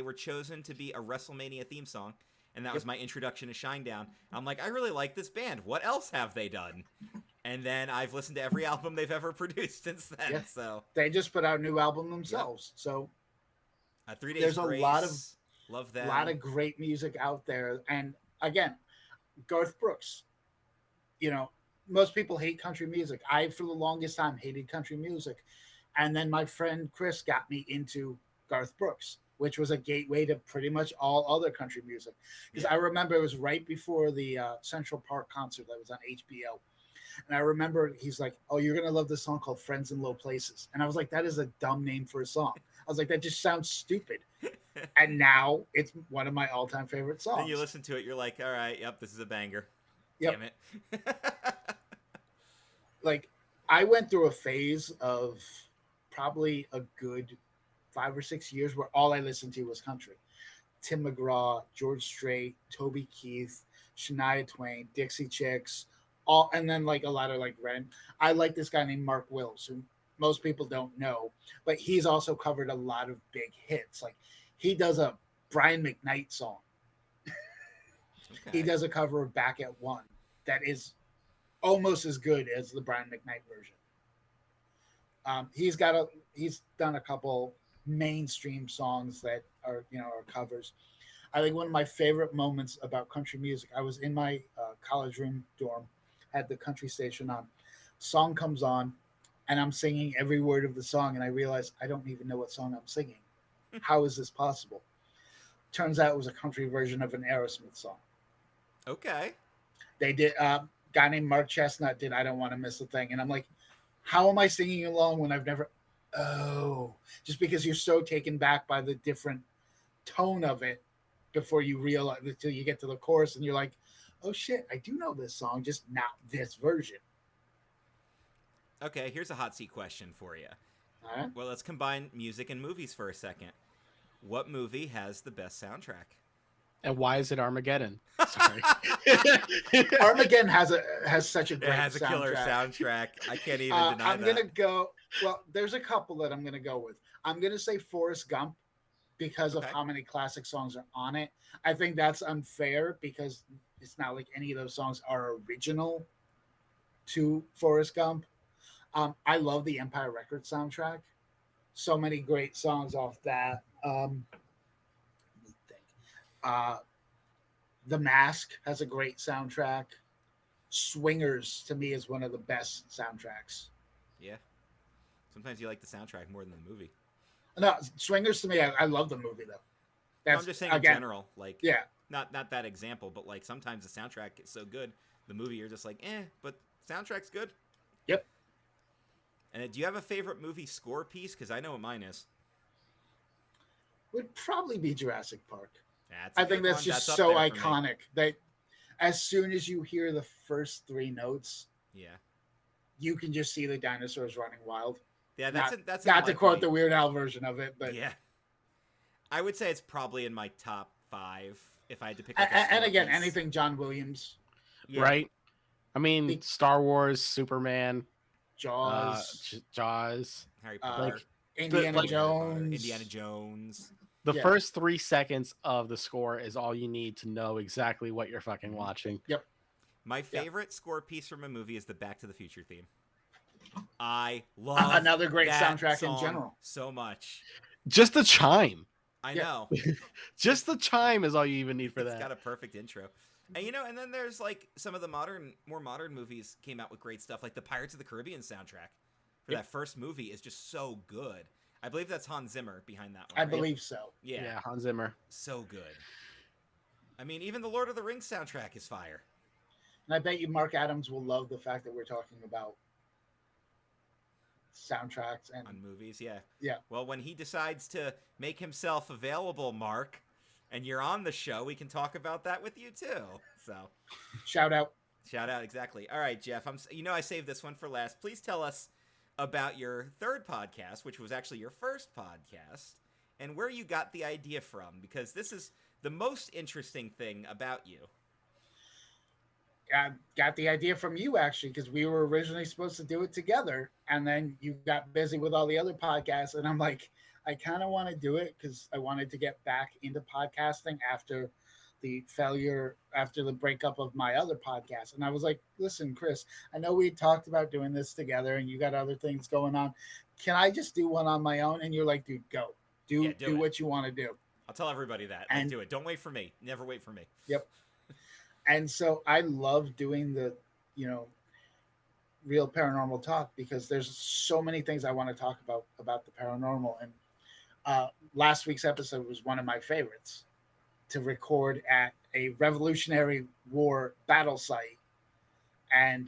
were chosen to be a WrestleMania theme song, and that was my introduction to Shinedown. I'm like, I really like this band. What else have they done? And then I've listened to every album they've ever produced since then. Yeah. So They just put out a new album themselves, so 3 Days There's a Grace, lot of- love a them. lot of great music out there. And again, Garth Brooks. Most people hate country music. I, for the longest time, hated country music, and then my friend Chris got me into Garth Brooks, which was a gateway to pretty much all other country music. Because Yeah. I remember it was right before the Central Park concert that was on HBO. And I remember he's like, "Oh, you're going to love this song called Friends in Low Places." And I was like, that is a dumb name for a song. I was like, that just sounds stupid. And now it's one of my all-time favorite songs. Then you listen to it, you're like, all right, yep, this is a banger. Yep. Damn it. Like, I went through a phase of probably a good 5 or 6 years where all I listened to was country. Tim McGraw, George Strait, Toby Keith, Shania Twain, Dixie Chicks, and then, like, a lot of, like, random. I like this guy named Mark Wills, who most people don't know, but he's also covered a lot of big hits. Like, he does a Brian McKnight song. Okay. He does a cover of Back at One that is almost as good as the Brian McKnight version. He's done a couple mainstream songs that are covers. I think one of my favorite moments about country music, I was in my college room dorm, had the country station on. Song comes on, and I'm singing every word of the song, and I realize I don't even know what song I'm singing. How is this possible? Turns out it was a country version of an Aerosmith song. Okay. They did. Guy named Mark Chestnut did "I Don't Want to Miss a Thing," and I'm like, how am I singing along when I've never? Oh, just because you're so taken back by the different tone of it before you realize until you get to the chorus and you're like, oh shit, I do know this song, just not this version. Okay, here's a hot seat question for you. All right. Well, let's combine music and movies for a second. What movie has the best soundtrack? And why is it Armageddon? Sorry. Armageddon has such a great It has a killer soundtrack. I can't even deny I'm that. gonna go. Well, there's a couple that I'm gonna go with. I'm gonna say Forrest Gump because of how many classic songs are on it. I think that's unfair because it's not like any of those songs are original to Forrest Gump. I love the Empire Records soundtrack. So many great songs off that. The Mask has a great soundtrack. Swingers to me is one of the best soundtracks. Yeah. Sometimes you like the soundtrack more than the movie. No, Swingers to me, I love the movie though. No, I'm just saying in general, like not that example, but like sometimes the soundtrack is so good, the movie you're just like, but soundtrack's good. Yep. And do you have a favorite movie score piece? Because I know what mine is. Would probably be Jurassic Park. That's I think that's one. just That's so iconic that as soon as you hear the first three notes, you can just see the dinosaurs running wild. Yeah, that's not to quote the Weird Al version of it, but yeah, I would say it's probably in my top 5 if I had to pick. And again, anything John Williams, right? I mean, Star Wars, Superman, Jaws, Harry Potter, Indiana Jones. Indiana Jones. The first 3 seconds of the score is all you need to know exactly what you're fucking watching. Yep. My favorite score piece from a movie is the Back to the Future theme. I love another great that soundtrack song in general. So much. Just the chime. I know. Just the chime is all you even need for that. It's got a perfect intro. And and then there's like some of the more modern movies came out with great stuff, like the Pirates of the Caribbean soundtrack for that first movie is just so good. I believe that's Hans Zimmer behind that one. I believe so. Yeah, Hans Zimmer. So good. I mean, even the Lord of the Rings soundtrack is fire. And I bet you Mark Adams will love the fact that we're talking about soundtracks and on movies. Yeah. Well, when he decides to make himself available, Mark, and you're on the show, we can talk about that with you too. So, shout out, exactly. All right, Jeff. I saved this one for last. Please tell us about your third podcast, which was actually your first podcast, and where you got the idea from, because this is the most interesting thing about you. I got the idea from you, actually, because we were originally supposed to do it together, and then you got busy with all the other podcasts, and I'm like, I kind of want to do it because I wanted to get back into podcasting after the breakup of my other podcast. And I was like, listen, Chris, I know we talked about doing this together and you got other things going on. Can I just do one on my own? And you're like, dude, go. Do what you want to do. I'll tell everybody that. And do it. Don't wait for me. Never wait for me. Yep. And so I love doing the, real paranormal talk because there's so many things I want to talk about the paranormal. And last week's episode was one of my favorites to record at a Revolutionary War battle site. And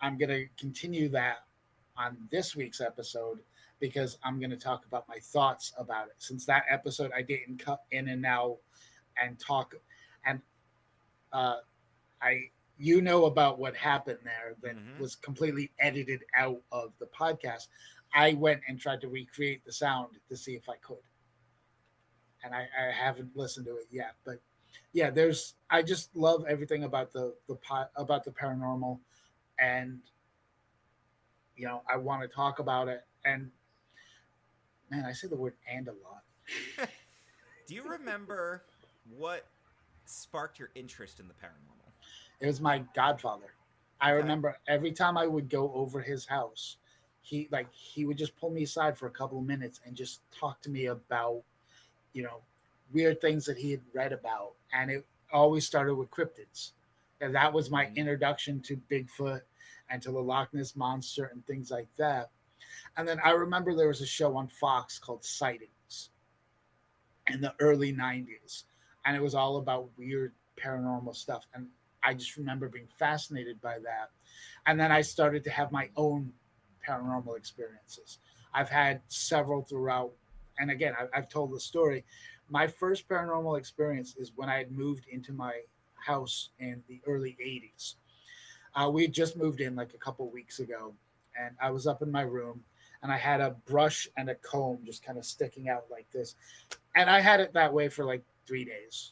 I'm going to continue that on this week's episode because I'm going to talk about my thoughts about it. Since that episode, I didn't cut in and out and talk. And about what happened there that was completely edited out of the podcast. I went and tried to recreate the sound to see if I could. And I haven't listened to it yet, but yeah, I just love everything about the paranormal, and I want to talk about it. And man, I say the word "and" a lot. Do you remember what sparked your interest in the paranormal? It was my godfather. I Okay. remember every time I would go over his house, he would just pull me aside for a couple of minutes and just talk to me about, you know, weird things that he had read about. And it always started with cryptids. And that was my Mhm. introduction to Bigfoot and to the Loch Ness Monster and things like that. And then I remember there was a show on Fox called Sightings in the early 90s. And it was all about weird paranormal stuff. And I just remember being fascinated by that. And then I started to have my own paranormal experiences. I've had several throughout. And again, I've told the story. My first paranormal experience is when I had moved into my house in the early 80s. We had just moved in like a couple weeks ago, and I was up in my room, and I had a brush and a comb just kind of sticking out like this, and I had it that way for like 3 days,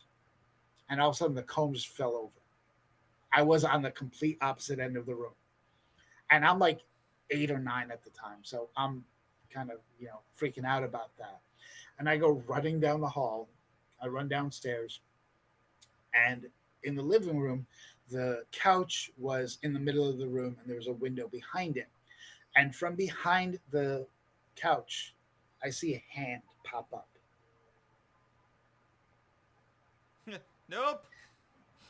and all of a sudden the comb just fell over. I was on the complete opposite end of the room, and I'm like 8 or 9 at the time, so I'm kind of freaking out about that, and I go running down the hall. I run downstairs, and in the living room, the couch was in the middle of the room, and there was a window behind it. And from behind the couch, I see a hand pop up. Nope.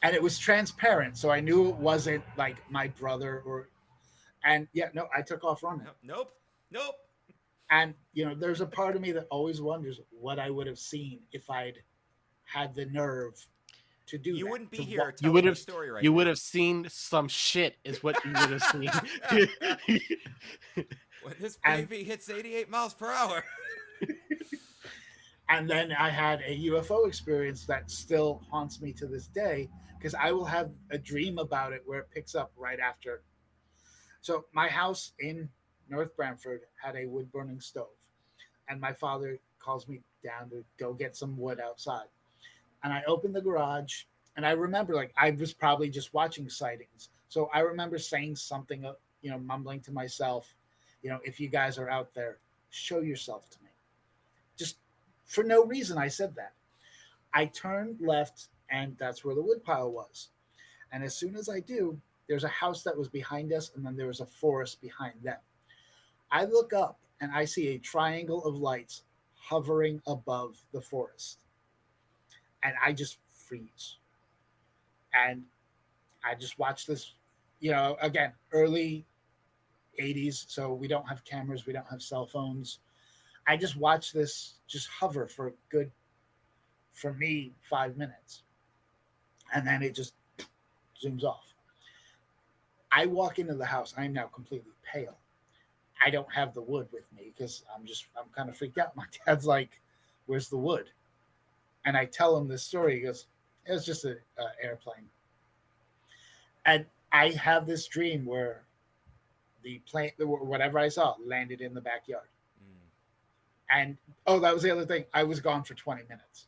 And it was transparent, so I knew it wasn't like my brother or. And yeah, no, I took off running. Nope. Nope. Nope. And there's a part of me that always wonders what I would have seen if I'd had the nerve to do You that. wouldn't be To here You telling would the have story right you would now. have seen some shit is what you would have seen. When this And baby hits 88 miles per hour. and then I had a UFO experience that still haunts me to this day because I will have a dream about it where it picks up right after. So my house in North Brantford had a wood burning stove, and my father calls me down to go get some wood outside. And I open the garage, and I remember like I was probably just watching sightings, so I remember saying something, mumbling to myself, if you guys are out there, show yourself to me. Just for no reason, I said that. I turned left, and that's where the woodpile was. And as soon as I do, there's a house that was behind us, and then there was a forest behind them. I look up, and I see a triangle of lights hovering above the forest. And I just freeze. And I just watch this, again, early 80s. So we don't have cameras, we don't have cell phones. I just watch this just hover for a good, for me, 5 minutes. And then it just zooms off. I walk into the house. I'm now completely pale. I don't have the wood with me because I'm kind of freaked out. My dad's like, "Where's the wood?" And I tell him this story. He goes, "It was just an airplane." And I have this dream where the plane, whatever I saw, landed in the backyard. Mm. And oh, that was the other thing. I was gone for 20 minutes.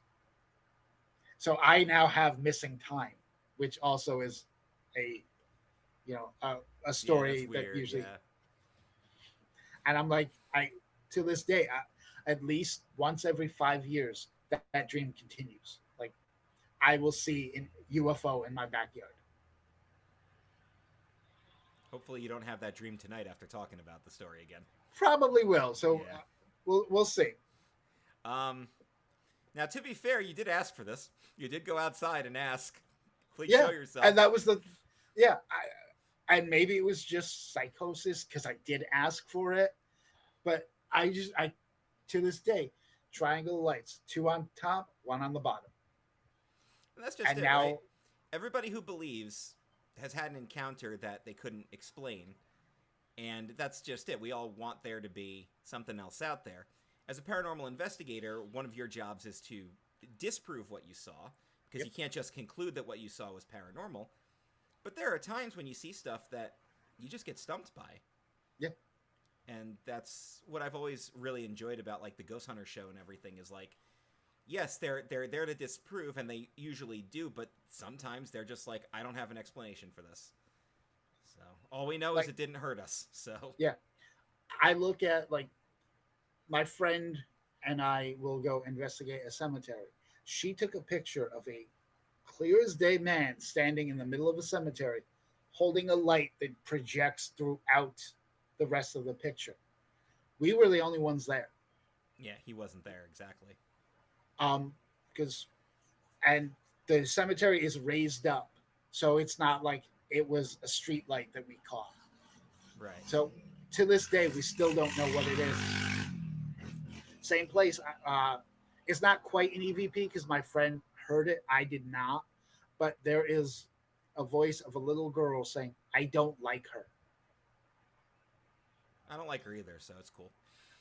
So I now have missing time, which also is a, a Yeah, that's story that weird. usually. Yeah. And I'm like, to this day, at least once every 5 years, that dream continues. Like, I will see an UFO in my backyard. Hopefully, you don't have that dream tonight after talking about the story again. Probably will. So Yeah. we'll see. Um. Now, to be fair, you did ask for this. You did go outside and ask. Please show Yeah, yourself. and that was yeah. And maybe it was just psychosis because I did ask for it, but I to this day, triangle lights, two on top, one on the bottom, And that's just and it, right? now Everybody who believes has had an encounter that they couldn't explain, and that's just it. We all want there to be something else out there. As a paranormal investigator, one of your jobs is to disprove what you saw, because Yep. you can't just conclude that what you saw was paranormal. But there are times when you see stuff that you just get stumped by. Yeah. And that's what I've always really enjoyed about like the Ghost Hunter show and everything is like, yes, they're there to disprove, and they usually do, but sometimes they're just like, I don't have an explanation for this. So all we know is it didn't hurt us. So yeah, I look at like my friend and I will go investigate a cemetery. She took a picture of a clear as day man standing in the middle of a cemetery holding a light that projects throughout the rest of the picture. We were the only ones there. Yeah, he wasn't there exactly. Because and the cemetery is raised up, so it's not like it was a street light that we caught. Right. So to this day, we still don't know what it is. Same place. It's not quite an EVP because my friend heard it. I did not. But there is a voice of a little girl saying, "I don't like her." I don't like her either, so it's cool.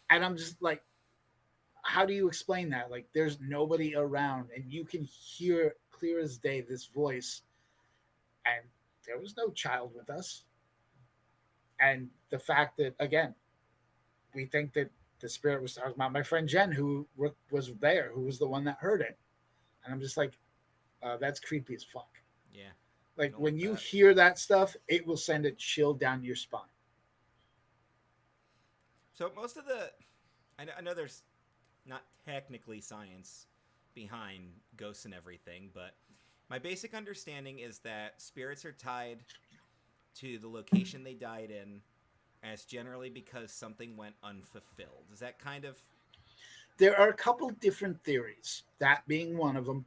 And I'm just like, how do you explain that? Like, there's nobody around, and you can hear clear as day this voice. And there was no child with us. And the fact that, again, we think that the spirit was talking about my friend Jen, who was there, who was the one that heard it. And I'm just like, that's creepy as fuck. Yeah. Like, when you that. hear that stuff, it will send a chill down your spine. So most of the, I know there's not technically science behind ghosts and everything, but my basic understanding is that spirits are tied to the location they died in, and it's generally because something went unfulfilled. Is that kind of... There are a couple different theories, that being one of them.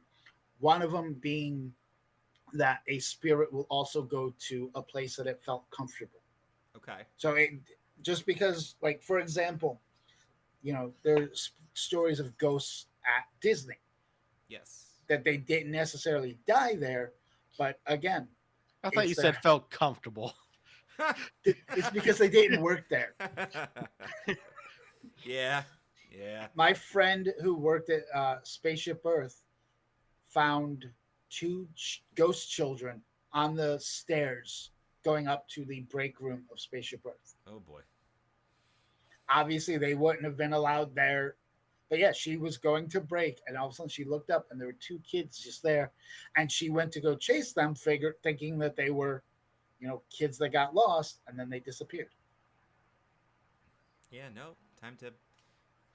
One of them being that a spirit will also go to a place that it felt comfortable. Okay. So just because, like, for example, there's stories of ghosts at Disney. Yes. That they didn't necessarily die there, but again, I thought you said felt comfortable. It's because they didn't work there. Yeah. My friend who worked at Spaceship Earth found two ghost children on the stairs going up to the break room of Spaceship Earth. Oh boy. Obviously, they wouldn't have been allowed there. But yeah, she was going to break, and all of a sudden she looked up, and there were two kids just there, and she went to go chase them, thinking that they were, kids that got lost, and then they disappeared. Yeah, no, time to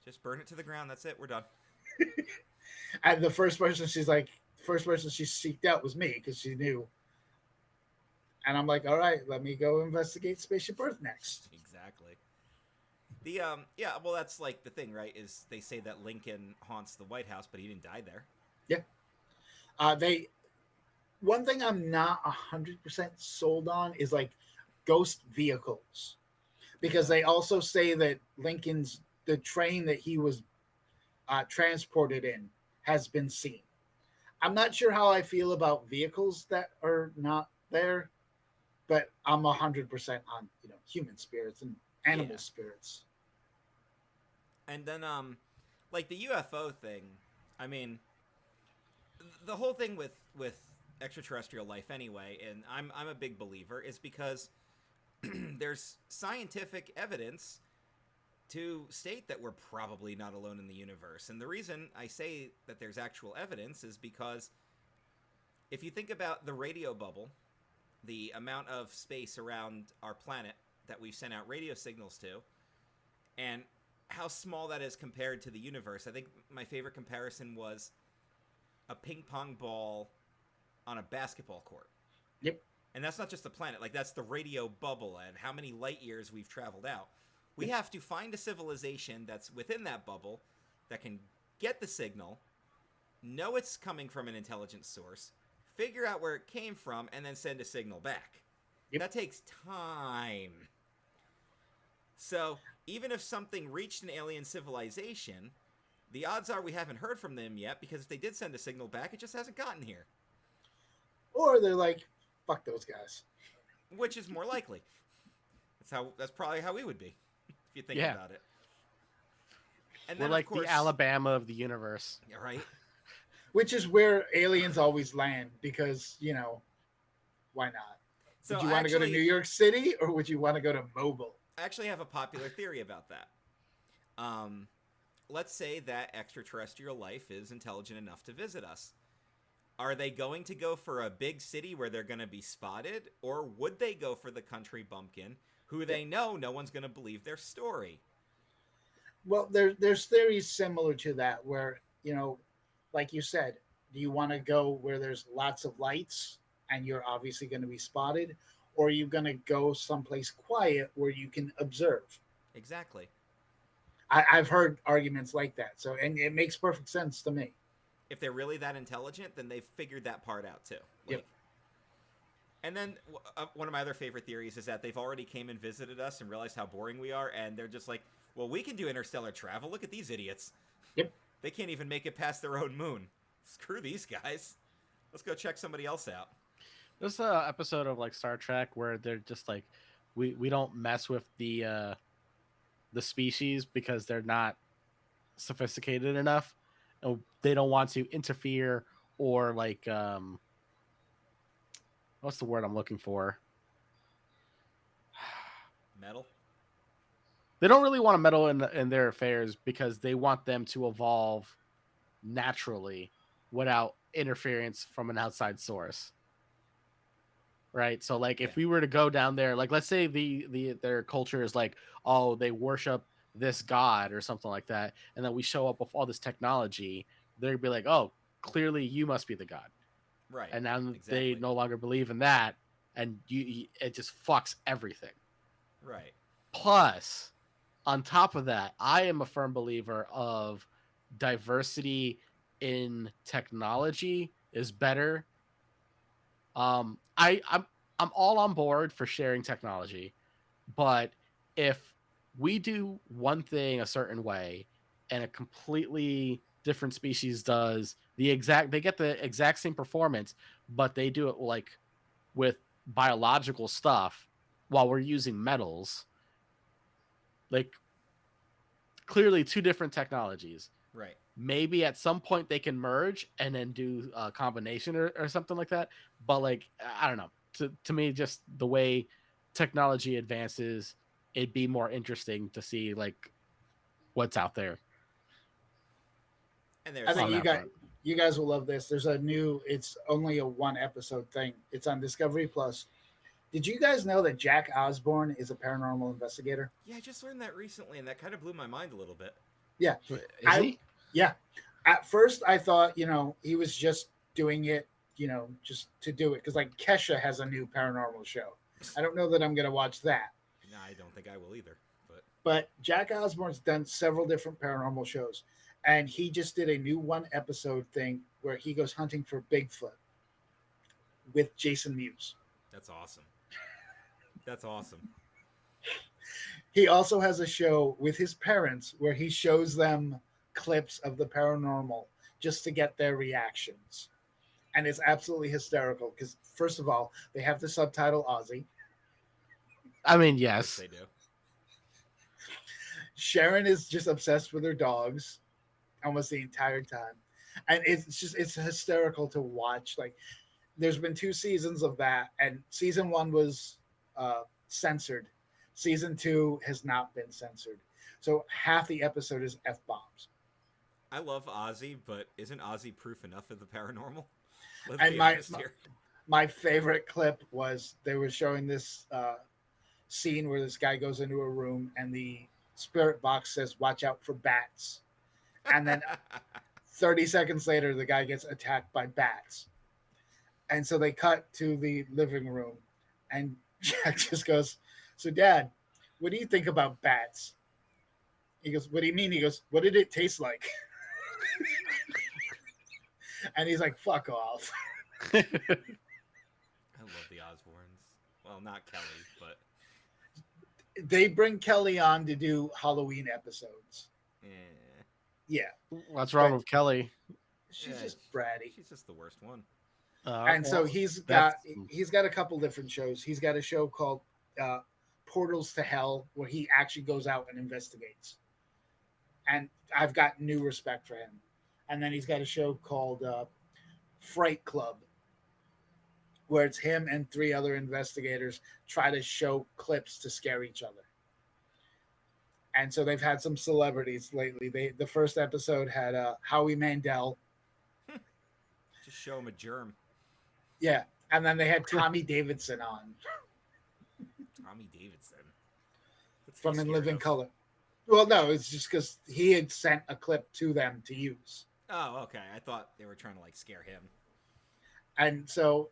just burn it to the ground. That's it. We're done. And the first person she seeked out was me because she knew. And I'm like, all right, let me go investigate Spaceship Earth next. Exactly. Well, that's like the thing, right? Is they say that Lincoln haunts the White House, but he didn't die there. Yeah. One thing I'm not 100% sold on is like ghost vehicles, because they also say that the train that he was transported in has been seen. I'm not sure how I feel about vehicles that are not there, but I'm 100% on human spirits and animal spirits. And then like the UFO thing, I mean, the whole thing with extraterrestrial life anyway, and I'm a big believer, is because there's scientific evidence to state that we're probably not alone in the universe. And the reason I say that there's actual evidence is because if you think about the radio bubble, the amount of space around our planet that we've sent out radio signals to, and how small that is compared to the universe. I think my favorite comparison was a ping pong ball on a basketball court. Yep. And that's not just the planet. Like, that's the radio bubble and how many light years we've traveled out. We have to find a civilization that's within that bubble that can get the signal, know it's coming from an intelligent source, figure out where it came from, and then send a signal back. Yep. That takes time. So, even if something reached an alien civilization, the odds are we haven't heard from them yet, because if they did send a signal back, it just hasn't gotten here. Or they're like, fuck those guys. Which is more likely. That's probably how we would be, if you think about it. And we're then, like of course, the Alabama of the universe. Right? Which is where aliens always land, because, why not? So would you want to go to New York City, or would you want to go to Mobile? I actually have a popular theory about that. Let's say that extraterrestrial life is intelligent enough to visit us. Are they going to go for a big city where they're going to be spotted, or would they go for the country bumpkin, who they know no one's going to believe their story? Well, there's theories similar to that where, like you said, do you want to go where there's lots of lights and you're obviously going to be spotted? or are you going to go someplace quiet where you can observe? Exactly. I've heard arguments like that. So, and it makes perfect sense to me. If they're really that intelligent, then they've figured that part out too. Yep. And then one of my other favorite theories is that they've already came and visited us and realized how boring we are, and they're just like, well, we can do interstellar travel. Look at these idiots. Yep. They can't even make it past their own moon. Screw these guys. Let's go check somebody else out. There's an episode of like Star Trek where they're just like, we don't mess with the species because they're not sophisticated enough, and they don't want to interfere or like what's the word I'm looking for? Metal. They don't really want to meddle in their affairs because they want them to evolve naturally without interference from an outside source. Right? So like if we were to go down there, like let's say their culture is like, oh, they worship this god or something like that, and then we show up with all this technology, they'd be like, oh, clearly you must be the god. Right. And now exactly. they no longer believe in that, and it just fucks everything. Right. Plus, on top of that, I am a firm believer of diversity in technology is better. I'm all on board for sharing technology, but if we do one thing a certain way and a completely different species does they get the exact same performance, but they do it like with biological stuff while we're using metals, like clearly two different technologies. Right. Maybe at some point they can merge and then do a combination or something like that. But like, I don't know. To me, just the way technology advances, it'd be more interesting to see like what's out there. And I think you guys will love this. There's it's only a 1-episode thing. It's on Discovery Plus. Did you guys know that Jack Osborne is a paranormal investigator? Yeah, I just learned that recently, and that kind of blew my mind a little bit. Yeah. Is he? Yeah. At first, I thought, he was just doing it, just to do it. Because, like, Kesha has a new paranormal show. I don't know that I'm going to watch that. No, I don't think I will either. But Jack Osborne's done several different paranormal shows. And he just did a new 1-episode thing where he goes hunting for Bigfoot with Jason Mewes. That's awesome. That's awesome. He also has a show with his parents where he shows them clips of the paranormal just to get their reactions. And it's absolutely hysterical because, first of all, they have the subtitle Aussie. I mean, yes. They do. Sharon is just obsessed with her dogs almost the entire time. And it's hysterical to watch. Like, there's been 2 seasons of that, and season 1 was censored. Season 2 has not been censored. So half the episode is F-bombs. I love Ozzy, but isn't Ozzy proof enough of the paranormal? And my favorite clip was they were showing this scene where this guy goes into a room and the spirit box says, "Watch out for bats." And then 30 seconds later, the guy gets attacked by bats. And so they cut to the living room, and Jack just goes, "So, Dad, what do you think about bats?" He goes, "What do you mean?" He goes, "What did it taste like?" And he's like, "Fuck off." I love the Osbournes. Well, not Kelly, but they bring Kelly on to do Halloween episodes. Yeah. What's wrong with Kelly? She's just bratty. She's just the worst one. And so he's got a couple different shows. He's got a show called Portals to Hell, where he actually goes out and investigates. And I've got new respect for him. And then he's got a show called Fright Club, where it's him and 3 other investigators try to show clips to scare each other. And so they've had some celebrities lately. The first episode had Howie Mandel. Just show him a germ. Yeah. And then they had Tommy Davidson on. Tommy Davidson? From In Living Color. Well, no, it's just because he had sent a clip to them to use. Oh, okay. I thought they were trying to, like, scare him. And so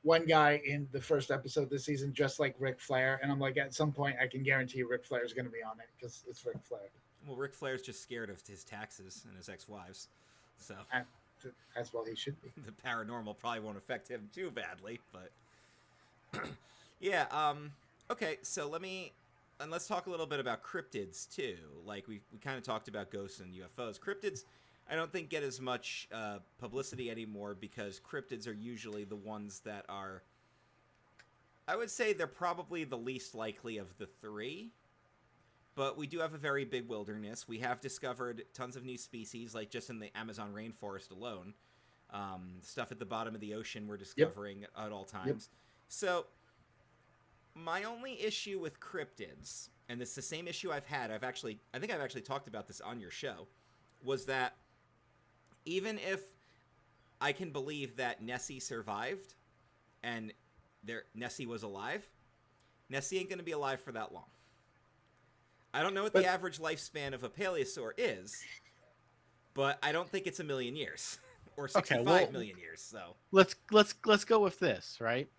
one guy in the first episode this season dressed like Ric Flair, and I'm like, at some point, I can guarantee Ric Flair is going to be on it because it's Ric Flair. Well, Ric Flair's just scared of his taxes and his ex-wives, so And as well, he should be. the paranormal probably won't affect him too badly. But yeah, okay. So let's talk a little bit about cryptids too. Like we kind of talked about ghosts and UFOs. Cryptids, I don't think get as much publicity anymore because cryptids are usually the ones that are. I would say they're probably the least likely of the three. But we do have a very big wilderness. We have discovered tons of new species, like just in the Amazon rainforest alone. Stuff at the bottom of the ocean we're discovering at all times. Yep. So my only issue with cryptids, and it's the same issue I've had, I think I've actually talked about this on your show, was that even if I can believe that Nessie survived and Nessie was alive, Nessie ain't going to be alive for that long. I don't know what the average lifespan of a paleosaur is, but I don't think it's 1 million years or 65 million years. So let's go with this, right?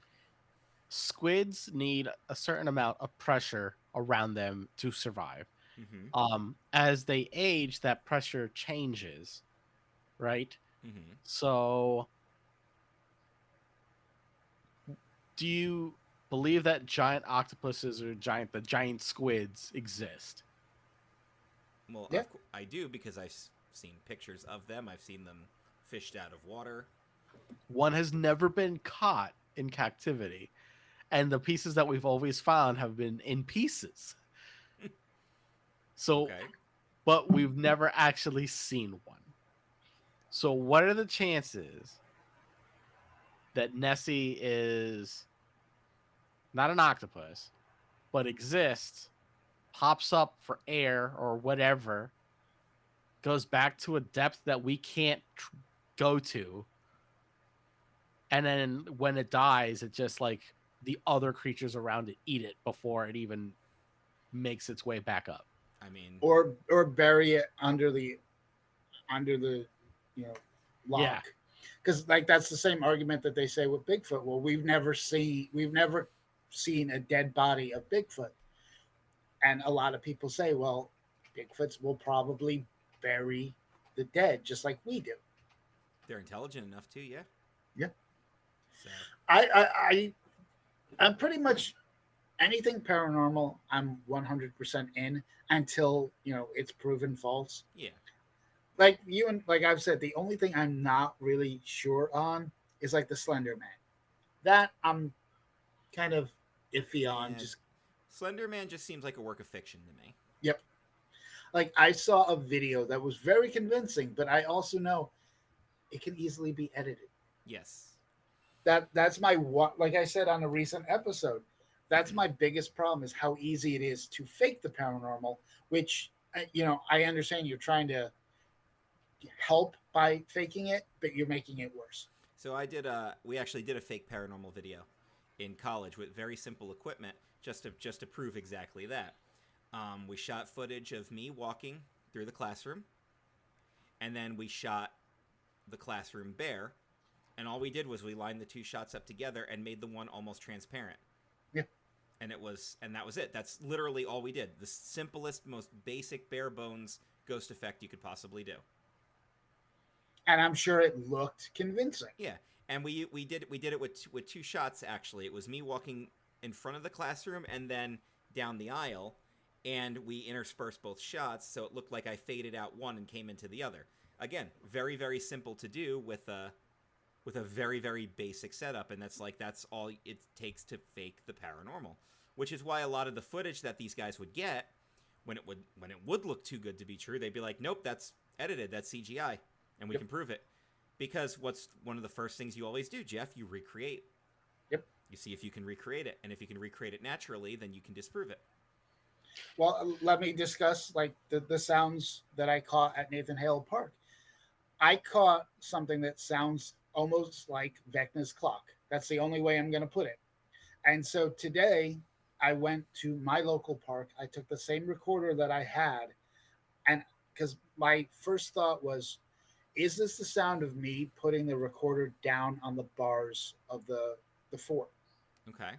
Squids need a certain amount of pressure around them to survive. Mm-hmm. As they age, that pressure changes, right? Mm-hmm. So, do you believe that giant octopuses or the giant squids exist? Well, yeah. I do because I've seen pictures of them. I've seen them fished out of water. One has never been caught in captivity, and the pieces that we've always found have been in pieces. So, okay. But we've never actually seen one. So what are the chances that Nessie is not an octopus, but exists, pops up for air or whatever, goes back to a depth that we can't go to, and then when it dies, it just like the other creatures around it eat it before it even makes its way back up? I mean, or bury it under the lock. Yeah. Because like that's the same argument that they say with Bigfoot. Well, we've never seen a dead body of Bigfoot. And a lot of people say, well, Bigfoots will probably bury the dead just like we do. They're intelligent enough to, yeah. Yeah. So. I'm pretty much anything paranormal, I'm 100% in until, it's proven false. Yeah. Like I've said, the only thing I'm not really sure on is like the Slender Man. That I'm kind of iffy on. Just Slender Man just seems like a work of fiction to me. Yep. Like I saw a video that was very convincing, but I also know it can easily be edited. Yes. That's my like I said on a recent episode, that's my biggest problem is how easy it is to fake the paranormal, which I understand you're trying to help by faking it, but you're making it worse. So we actually did a fake paranormal video in college with very simple equipment just to prove exactly that. We shot footage of me walking through the classroom, and then we shot the classroom bare, and all we did was we lined the two shots up together and made the one almost transparent. Yeah. And that was it. That's literally all we did. The simplest, most basic, bare bones ghost effect you could possibly do. And I'm sure it looked convincing. Yeah, and we did it with two shots actually. It was me walking in front of the classroom and then down the aisle, and we interspersed both shots so it looked like I faded out one and came into the other. Again, very very simple to do with a very very basic setup, and that's all it takes to fake the paranormal. Which is why a lot of the footage that these guys would get when it would look too good to be true, they'd be like, "Nope, that's edited. That's CGI." And we can prove it. Because what's one of the first things you always do, Jeff? You recreate. Yep. You see if you can recreate it. And if you can recreate it naturally, then you can disprove it. Well, let me discuss like the sounds that I caught at Nathan Hale Park. I caught something that sounds almost like Vecna's clock. That's the only way I'm going to put it. And so today I went to my local park. I took the same recorder that I had. And because my first thought was, is this the sound of me putting the recorder down on the bars of the the fort. Okay.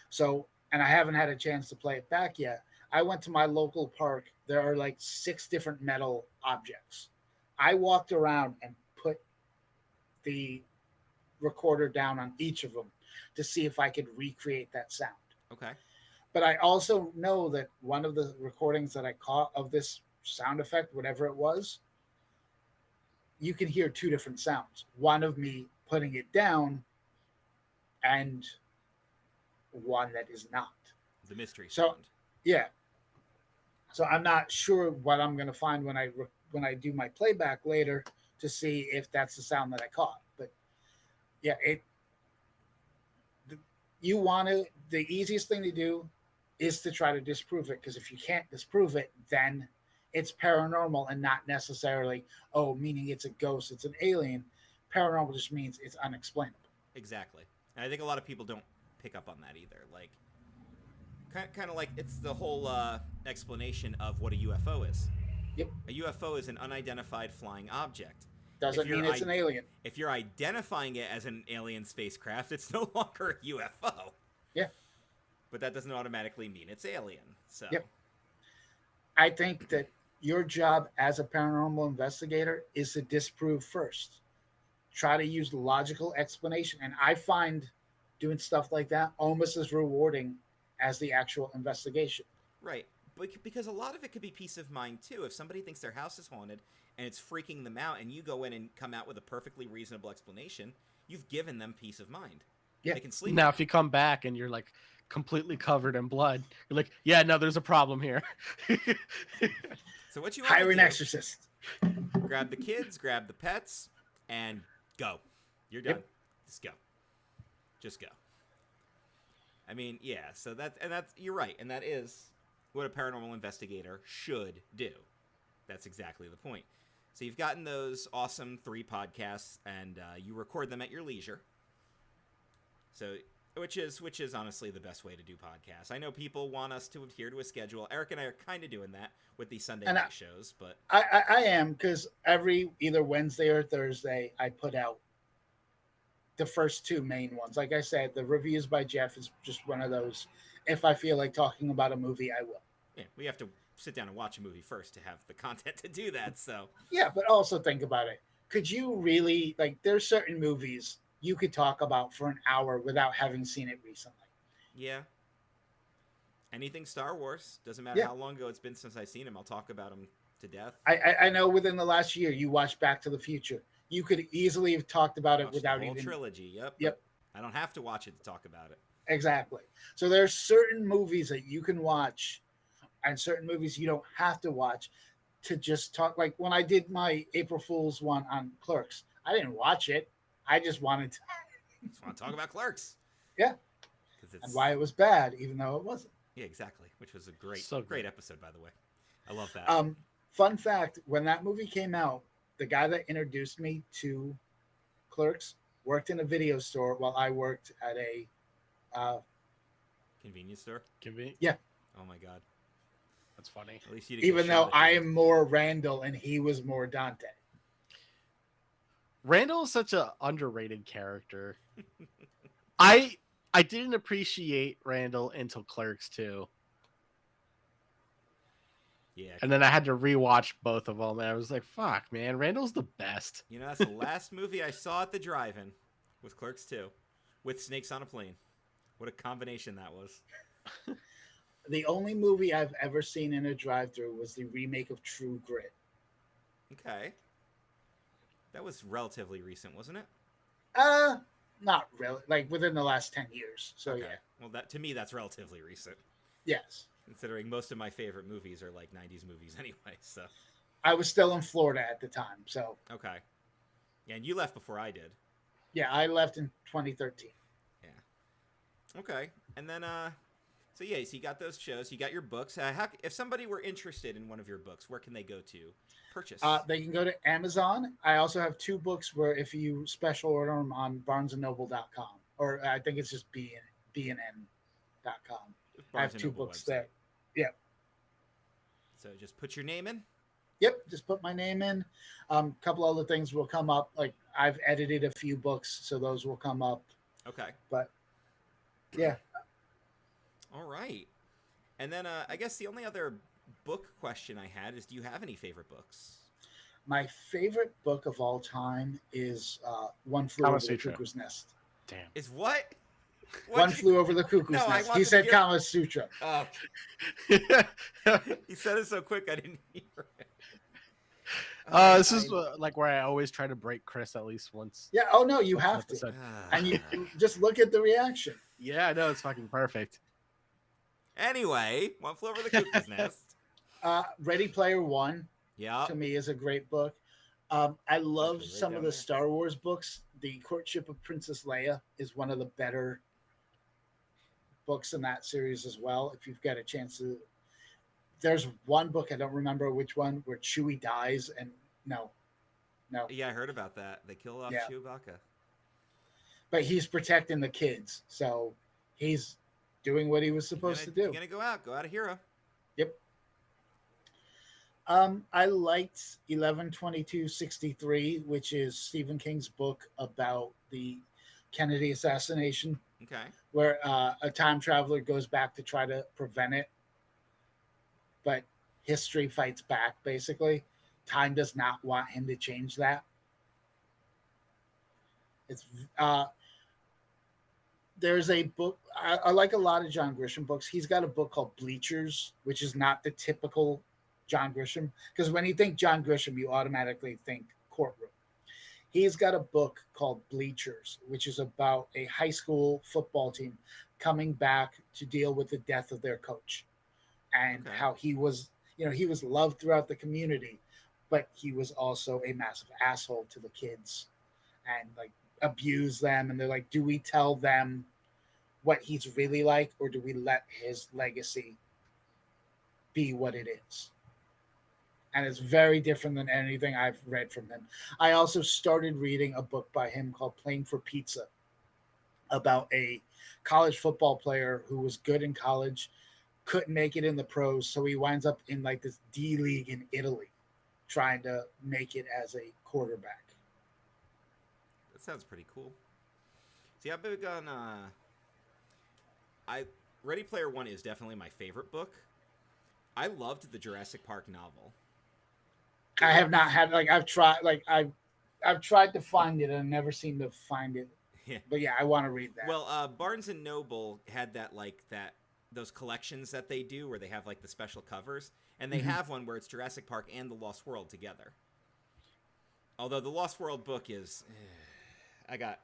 So, and I haven't had a chance to play it back yet. I went to my local park. There are like 6 different metal objects. I walked around and put the recorder down on each of them to see if I could recreate that sound. Okay. But I also know that one of the recordings that I caught of this sound effect, whatever it was, you can hear 2 different sounds. One of me putting it down and one that is not. The mystery So, sound. yeah. So I'm not sure what I'm going to find when I do my playback later to see if that's the sound that I caught. But yeah, you want to, the easiest thing to do is to try to disprove it, because if you can't disprove it, then it's paranormal and not necessarily, meaning it's a ghost, it's an alien. Paranormal just means it's unexplainable. Exactly. And I think a lot of people don't pick up on that either. Like, kind of like it's the whole explanation of what a UFO is. Yep. A UFO is an unidentified flying object. Doesn't mean it's an alien. If you're identifying it as an alien spacecraft, it's no longer a UFO. Yeah. But that doesn't automatically mean it's alien. So. Yep. I think that your job as a paranormal investigator is to disprove first. Try to use logical explanation. And I find doing stuff like that almost as rewarding as the actual investigation. Right. Because a lot of it could be peace of mind, too. If somebody thinks their house is haunted and it's freaking them out, and you go in and come out with a perfectly reasonable explanation, you've given them peace of mind. Yeah. They can sleep. Now, if you come back and you're like completely covered in blood, you're like, yeah, no, there's a problem here. So what you hire an do, exorcist. Grab the kids, grab the pets, and go. You're done. Yep. Just go. I mean, yeah. So that's you're right, and that is what a paranormal investigator should do. That's exactly the point. So you've gotten those awesome 3 podcasts, and you record them at your leisure. So, which is honestly the best way to do podcasts. I know people want us to adhere to a schedule. Eric and I are kind of doing that with these Sunday night shows, but I am, because every either Wednesday or Thursday I put out the first 2 main ones. Like I said, the reviews by Jeff is just one of those. If I feel like talking about a movie, I will. Yeah, we have to sit down and watch a movie first to have the content to do that. So yeah, but also think about it. Could you really, like, there's certain movies you could talk about for an hour without having seen it recently. Yeah. Anything Star Wars. Doesn't matter how long ago it's been since I've seen them. I'll talk about them to death. I know within the last year you watched Back to the Future. You could easily have talked about it without the whole even trilogy. Yep. I don't have to watch it to talk about it. Exactly. So there's certain movies that you can watch and certain movies you don't have to watch to just talk. Like when I did my April Fool's one on Clerks, I didn't watch it. I just wanted to just want to talk about Clerks. Yeah. And why it was bad, even though it wasn't. Yeah, exactly. Which was a great episode, by the way. I love that. Fun fact, when that movie came out, the guy that introduced me to Clerks worked in a video store while I worked at a convenience store. Yeah. Oh my God, that's funny. At least you even though I am more Randall and he was more Dante. Randall is such an underrated character. I didn't appreciate Randall until Clerks 2. Yeah. And then I had to rewatch both of them, and I was like, fuck, man, Randall's the best. You know, that's the last movie I saw at the drive-in was Clerks 2 with snakes on a plane. What a combination that was. The only movie I've ever seen in a drive-thru was the remake of True Grit. Okay. That was relatively recent, wasn't it? Not really. Like within the last 10 years. So, yeah. Well, that to me, that's relatively recent. Yes. Considering most of my favorite movies are like 90s movies anyway, so. I was still in Florida at the time, so. Okay. Yeah, and you left before I did. Yeah, I left in 2013. Yeah. Okay. And then, so yeah, so you got those shows, you got your books. If somebody were interested in one of your books, where can they go to purchase? They can go to Amazon. I also have 2 books where if you special order them on barnesandnoble.com, or I think it's just bnn.com. I have 2 books website. there. Yep. So just put your name in? Yep, just put my name in. A couple other things will come up. Like I've edited a few books, so those will come up. Okay. But yeah. All right. And then I guess the only other book question I had is, do you have any favorite books? My favorite book of all time is One Flew Kama Over the Sutra. Cuckoo's Nest. Damn. Is what? One Flew Over the Cuckoo's No, I Nest. want He them to said hear- Kama Sutra. Oh, he said it so quick I didn't hear it. This is like where I always try to break Chris at least once. Yeah. Oh no, you have to. episode. And you just look at the reaction. Yeah, I know, it's fucking perfect. Anyway, One Flew Over the Cuckoo's Nest. Ready Player One Yeah. to me is a great book. I love Especially right some down of the there. Star Wars books. The Courtship of Princess Leia is one of the better books in that series as well. If you've got a chance to, there's one book, I don't remember which one, where Chewie dies and no, Yeah, I heard about that. They kill off Yeah. Chewbacca. but he's protecting the kids, so he's doing what he was supposed to do. You're gonna go out a hero. Yep. I liked 11/22/63, which is Stephen King's book about the Kennedy assassination, Okay. where a time traveler goes back to try to prevent it, but history fights back. Basically, time does not want him to change that. It's there's a book I like a lot of John Grisham books. He's got a book called Bleachers, which is not the typical John Grisham, because when you think John Grisham, you automatically think courtroom. He's got a book called Bleachers, which is about a high school football team coming back to deal with the death of their coach, and Okay. how he was, he was loved throughout the community, but he was also a massive asshole to the kids and like abused them. And they're like, do we tell them what he's really like, or do we let his legacy be what it is? And it's very different than anything I've read from him. I also started reading a book by him called Playing for Pizza, about a college football player who was good in college, couldn't make it in the pros, so he winds up in like this D League in Italy, trying to make it as a quarterback. That sounds pretty cool. See, I'm big on Ready Player One is definitely my favorite book. I loved the Jurassic Park novel. I have not had I've tried to find it and I never seem to find it. Yeah. But yeah, I want to read that. Well, Barnes and Noble had those collections that they do where they have like the special covers, and they have one where it's Jurassic Park and The Lost World together. Although the Lost World book is, I got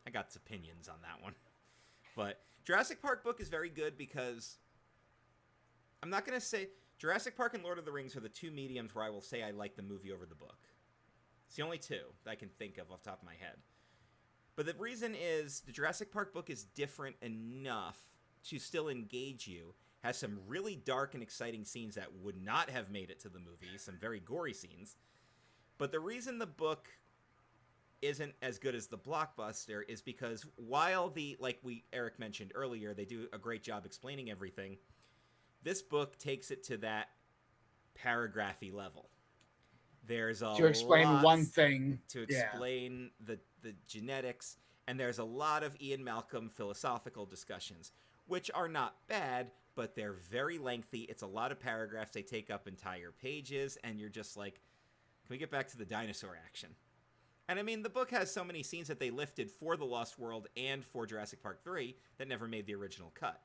opinions on that one, but Jurassic Park book is very good because I'm not gonna say Jurassic Park and Lord of the Rings are the two mediums where I will say I like the movie over the book. It's the only two that I can think of off the top of my head. But the reason is the Jurassic Park book is different enough to still engage you. Has some really dark and exciting scenes that would not have made it to the movie, some very gory scenes. But the reason the book isn't as good as the blockbuster is because while Eric mentioned earlier, they do a great job explaining everything, this book takes it to that paragraphy level. There's a to explain lot one thing. to explain the genetics, and there's a lot of Ian Malcolm philosophical discussions, which are not bad, but they're very lengthy. It's a lot of paragraphs. They take up entire pages, and you're just like, can we get back to the dinosaur action? And I mean, the book has so many scenes that they lifted for The Lost World and for Jurassic Park 3 that never made the original cut.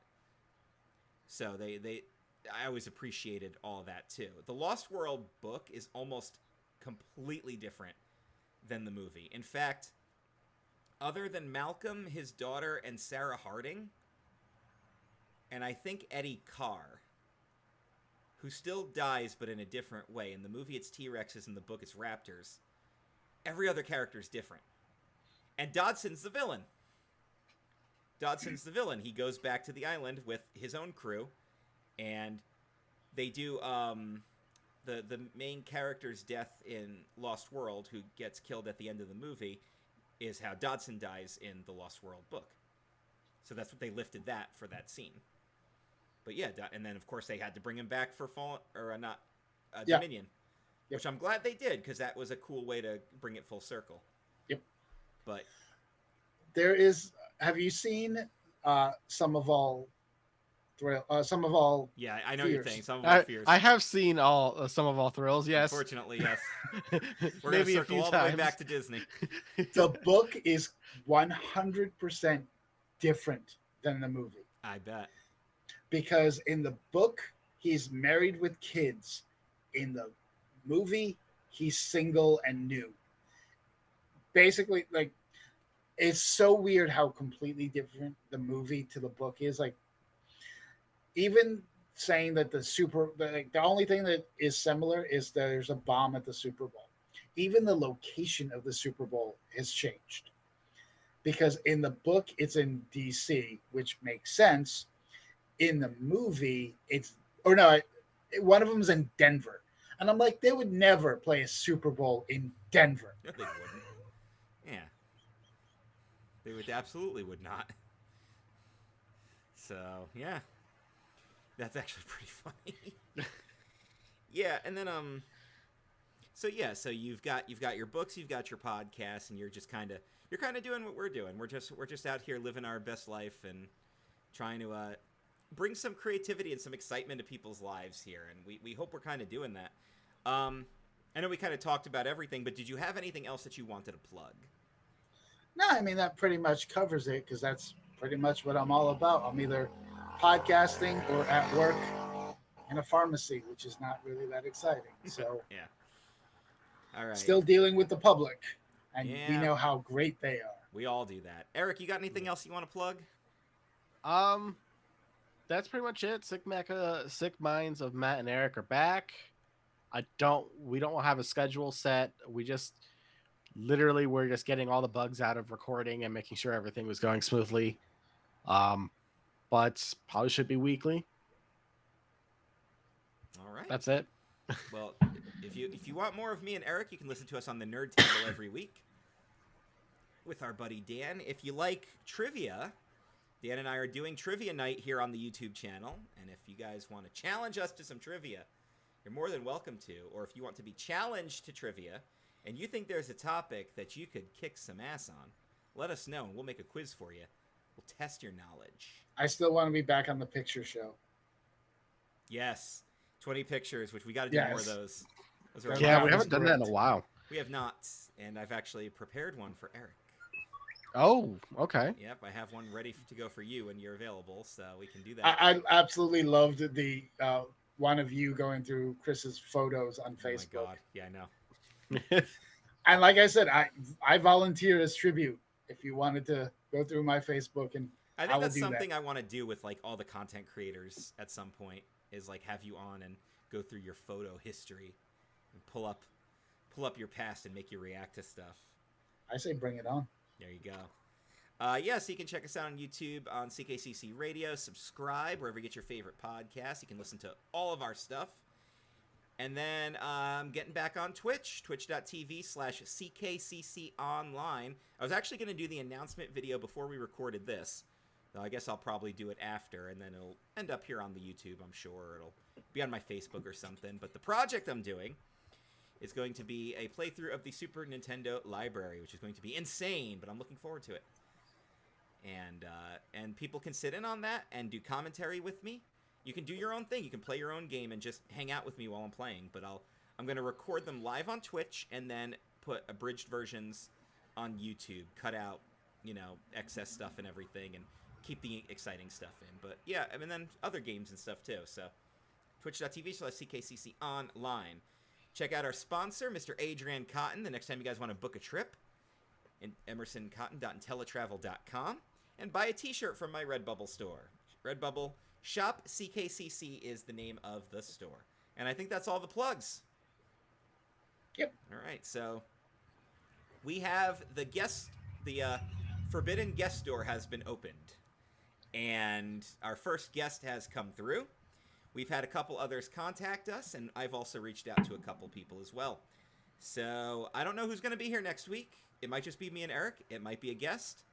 So I always appreciated all that too. The Lost World book is almost completely different than the movie. In fact, other than Malcolm, his daughter, and Sarah Harding, and I think Eddie Carr, who still dies but in a different way. In the movie it's T-Rexes, in the book it's raptors. Every other character is different. And Dodson's the villain. He goes back to the island with his own crew, and they do the main character's death in Lost World, who gets killed at the end of the movie, is how Dodson dies in the Lost World book. So that's what they lifted that for that scene. But yeah, and then of course they had to bring him back for Dominion, which I'm glad they did, because that was a cool way to bring it full circle. Yep. But there is have you seen some of all some of all Yeah, I know fears? you're saying some of our fears. I have seen all some of all thrills. Yes, Unfortunately, yes. We're gonna maybe a circle few all times. the way back to Disney. The book is 100% different than the movie, I bet. because in the book he's married with kids, in the movie he's single and new. Basically, like, it's so weird how completely different the movie to the book is. Like, even saying that the only thing that is similar is there's a bomb at the Super Bowl. Even the location of the Super Bowl has changed, because in the book it's in DC, which makes sense. In the movie, one of them is in Denver, and I'm like, they would never play a Super Bowl in Denver. No, they wouldn't. Yeah. They would absolutely would not. So, yeah. That's actually pretty funny. Yeah, and then so you've got your books, you've got your podcast, and you're kind of doing what we're doing. We're just out here living our best life and trying to bring some creativity and some excitement to people's lives here, and we hope we're kind of doing that. I know we kind of talked about everything, but did you have anything else that you wanted to plug? No, I mean, that pretty much covers it, because that's pretty much what I'm all about. I'm either podcasting or at work in a pharmacy, which is not really that exciting. So Yeah. All right. still dealing with the public, and we Yeah. know how great they are. We all do that. Eric, you got anything else you want to plug? That's pretty much it. Sick Minds of Matt and Eric are back. We don't have a schedule set. We're just getting all the bugs out of recording and making sure everything was going smoothly. But probably should be weekly. All right. That's it. Well, if you want more of me and Eric, you can listen to us on the Nerd Table every week with our buddy Dan. If you like trivia, Dan and I are doing trivia night here on the YouTube channel, and if you guys want to challenge us to some trivia, you're more than welcome to. Or if you want to be challenged to trivia and you think there's a topic that you could kick some ass on, let us know and we'll make a quiz for you. We'll test your knowledge. I still want to be back on the picture show. Yes. 20 pictures, which we got to do more of those. Those are Yeah, That we was haven't done that in a great. while. We have not, and I've actually prepared one for Eric. Oh, okay. Yep, I have one ready to go for you when you're available, so we can do that. I absolutely loved the one of you going through Chris's photos on Facebook. Oh my god, yeah, I know. And like I said, I volunteer as tribute if you wanted to go through my Facebook, and I I think will that's do something that. I want to do with like all the content creators at some point, is like have you on and go through your photo history and pull up your past and make you react to stuff. I say bring it on. There you go. So you can check us out on YouTube on CKCC Radio. Subscribe wherever you get your favorite podcast. You can listen to all of our stuff. And then getting back on Twitch, twitch.tv/CKCC Online. I was actually going to do the announcement video before we recorded this. Though I guess I'll probably do it after, and then it'll end up here on the YouTube, I'm sure. It'll be on my Facebook or something. But the project I'm doing is going to be a playthrough of the Super Nintendo library, which is going to be insane, but I'm looking forward to it. And people can sit in on that and do commentary with me. You can do your own thing. You can play your own game and just hang out with me while I'm playing. But I'm going to record them live on Twitch and then put abridged versions on YouTube. Cut out, excess stuff and everything, and keep the exciting stuff in. But yeah, and then other games and stuff too. So twitch.tv/CKCC Online. Check out our sponsor, Mr. Adrian Cotton, the next time you guys want to book a trip. emersoncotton.intellitravel.com. And buy a t-shirt from my Redbubble store. Redbubble Shop CKCC is the name of the store. And I think that's all the plugs. Yep. All right, so we have the Forbidden Guest Door has been opened. And our first guest has come through. We've had a couple others contact us, and I've also reached out to a couple people as well. So I don't know who's going to be here next week. It might just be me and Eric. It might be a guest.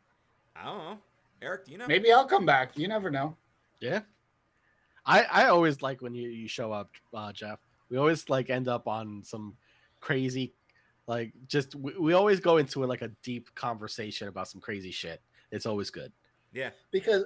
I don't know. Eric, do you know? Maybe I'll come back. You never know. Yeah. I always like when you show up, Jeff. We always end up on some crazy, we always go into a deep conversation about some crazy shit. it's always good. Yeah. Because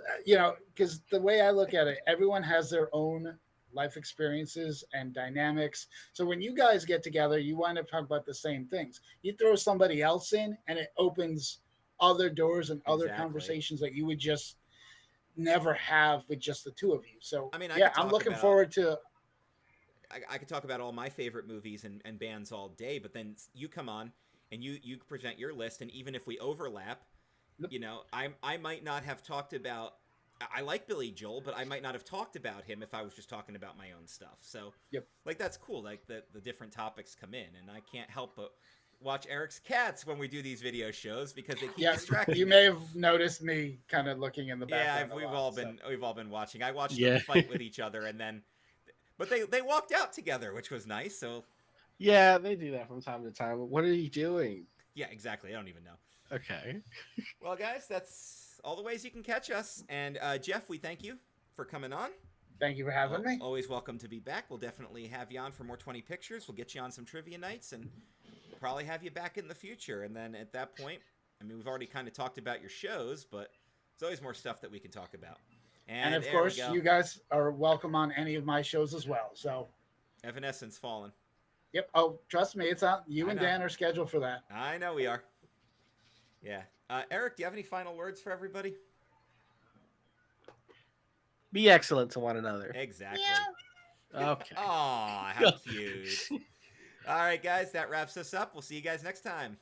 because the way I look at it, everyone has their own life experiences and dynamics. So when you guys get together, you wind up talking about the same things. You throw somebody else in, and it opens other doors and other Exactly. conversations that you would just never have with just the two of you. So I mean, I'm looking forward to. I could talk about all my favorite movies and bands all day, but then you come on and you present your list, and even if we overlap, I might not have talked about. I like Billy Joel, but I might not have talked about him if I was just talking about my own stuff. So, like, that's cool. Like, the different topics come in, and I can't help but watch Eric's cats when we do these video shows because they keep distracting you me. may have noticed me kind of looking in the background. Yeah, we've all been watching. I watched them fight with each other, and then, but they walked out together, which was nice. So, yeah, they do that from time to time. What are you doing? Yeah, exactly. I don't even know. Okay. Well, guys, that's all the ways you can catch us. And Jeff, we thank you for coming on. Thank you for having me. Always welcome to be back. We'll definitely have you on for more 20 pictures. We'll get you on some trivia nights and probably have you back in the future. And then at that point, I mean, we've already kind of talked about your shows, but there's always more stuff that we can talk about. And of course, you guys are welcome on any of my shows as well. So, Evanescence Fallen. Yep. Oh, trust me, it's on. You and Dan are scheduled for that. I know we are. Yeah. Eric, do you have any final words for everybody? Be excellent to one another. Exactly. Yeah. Okay. Aw, how cute. All right, guys, that wraps us up. We'll see you guys next time.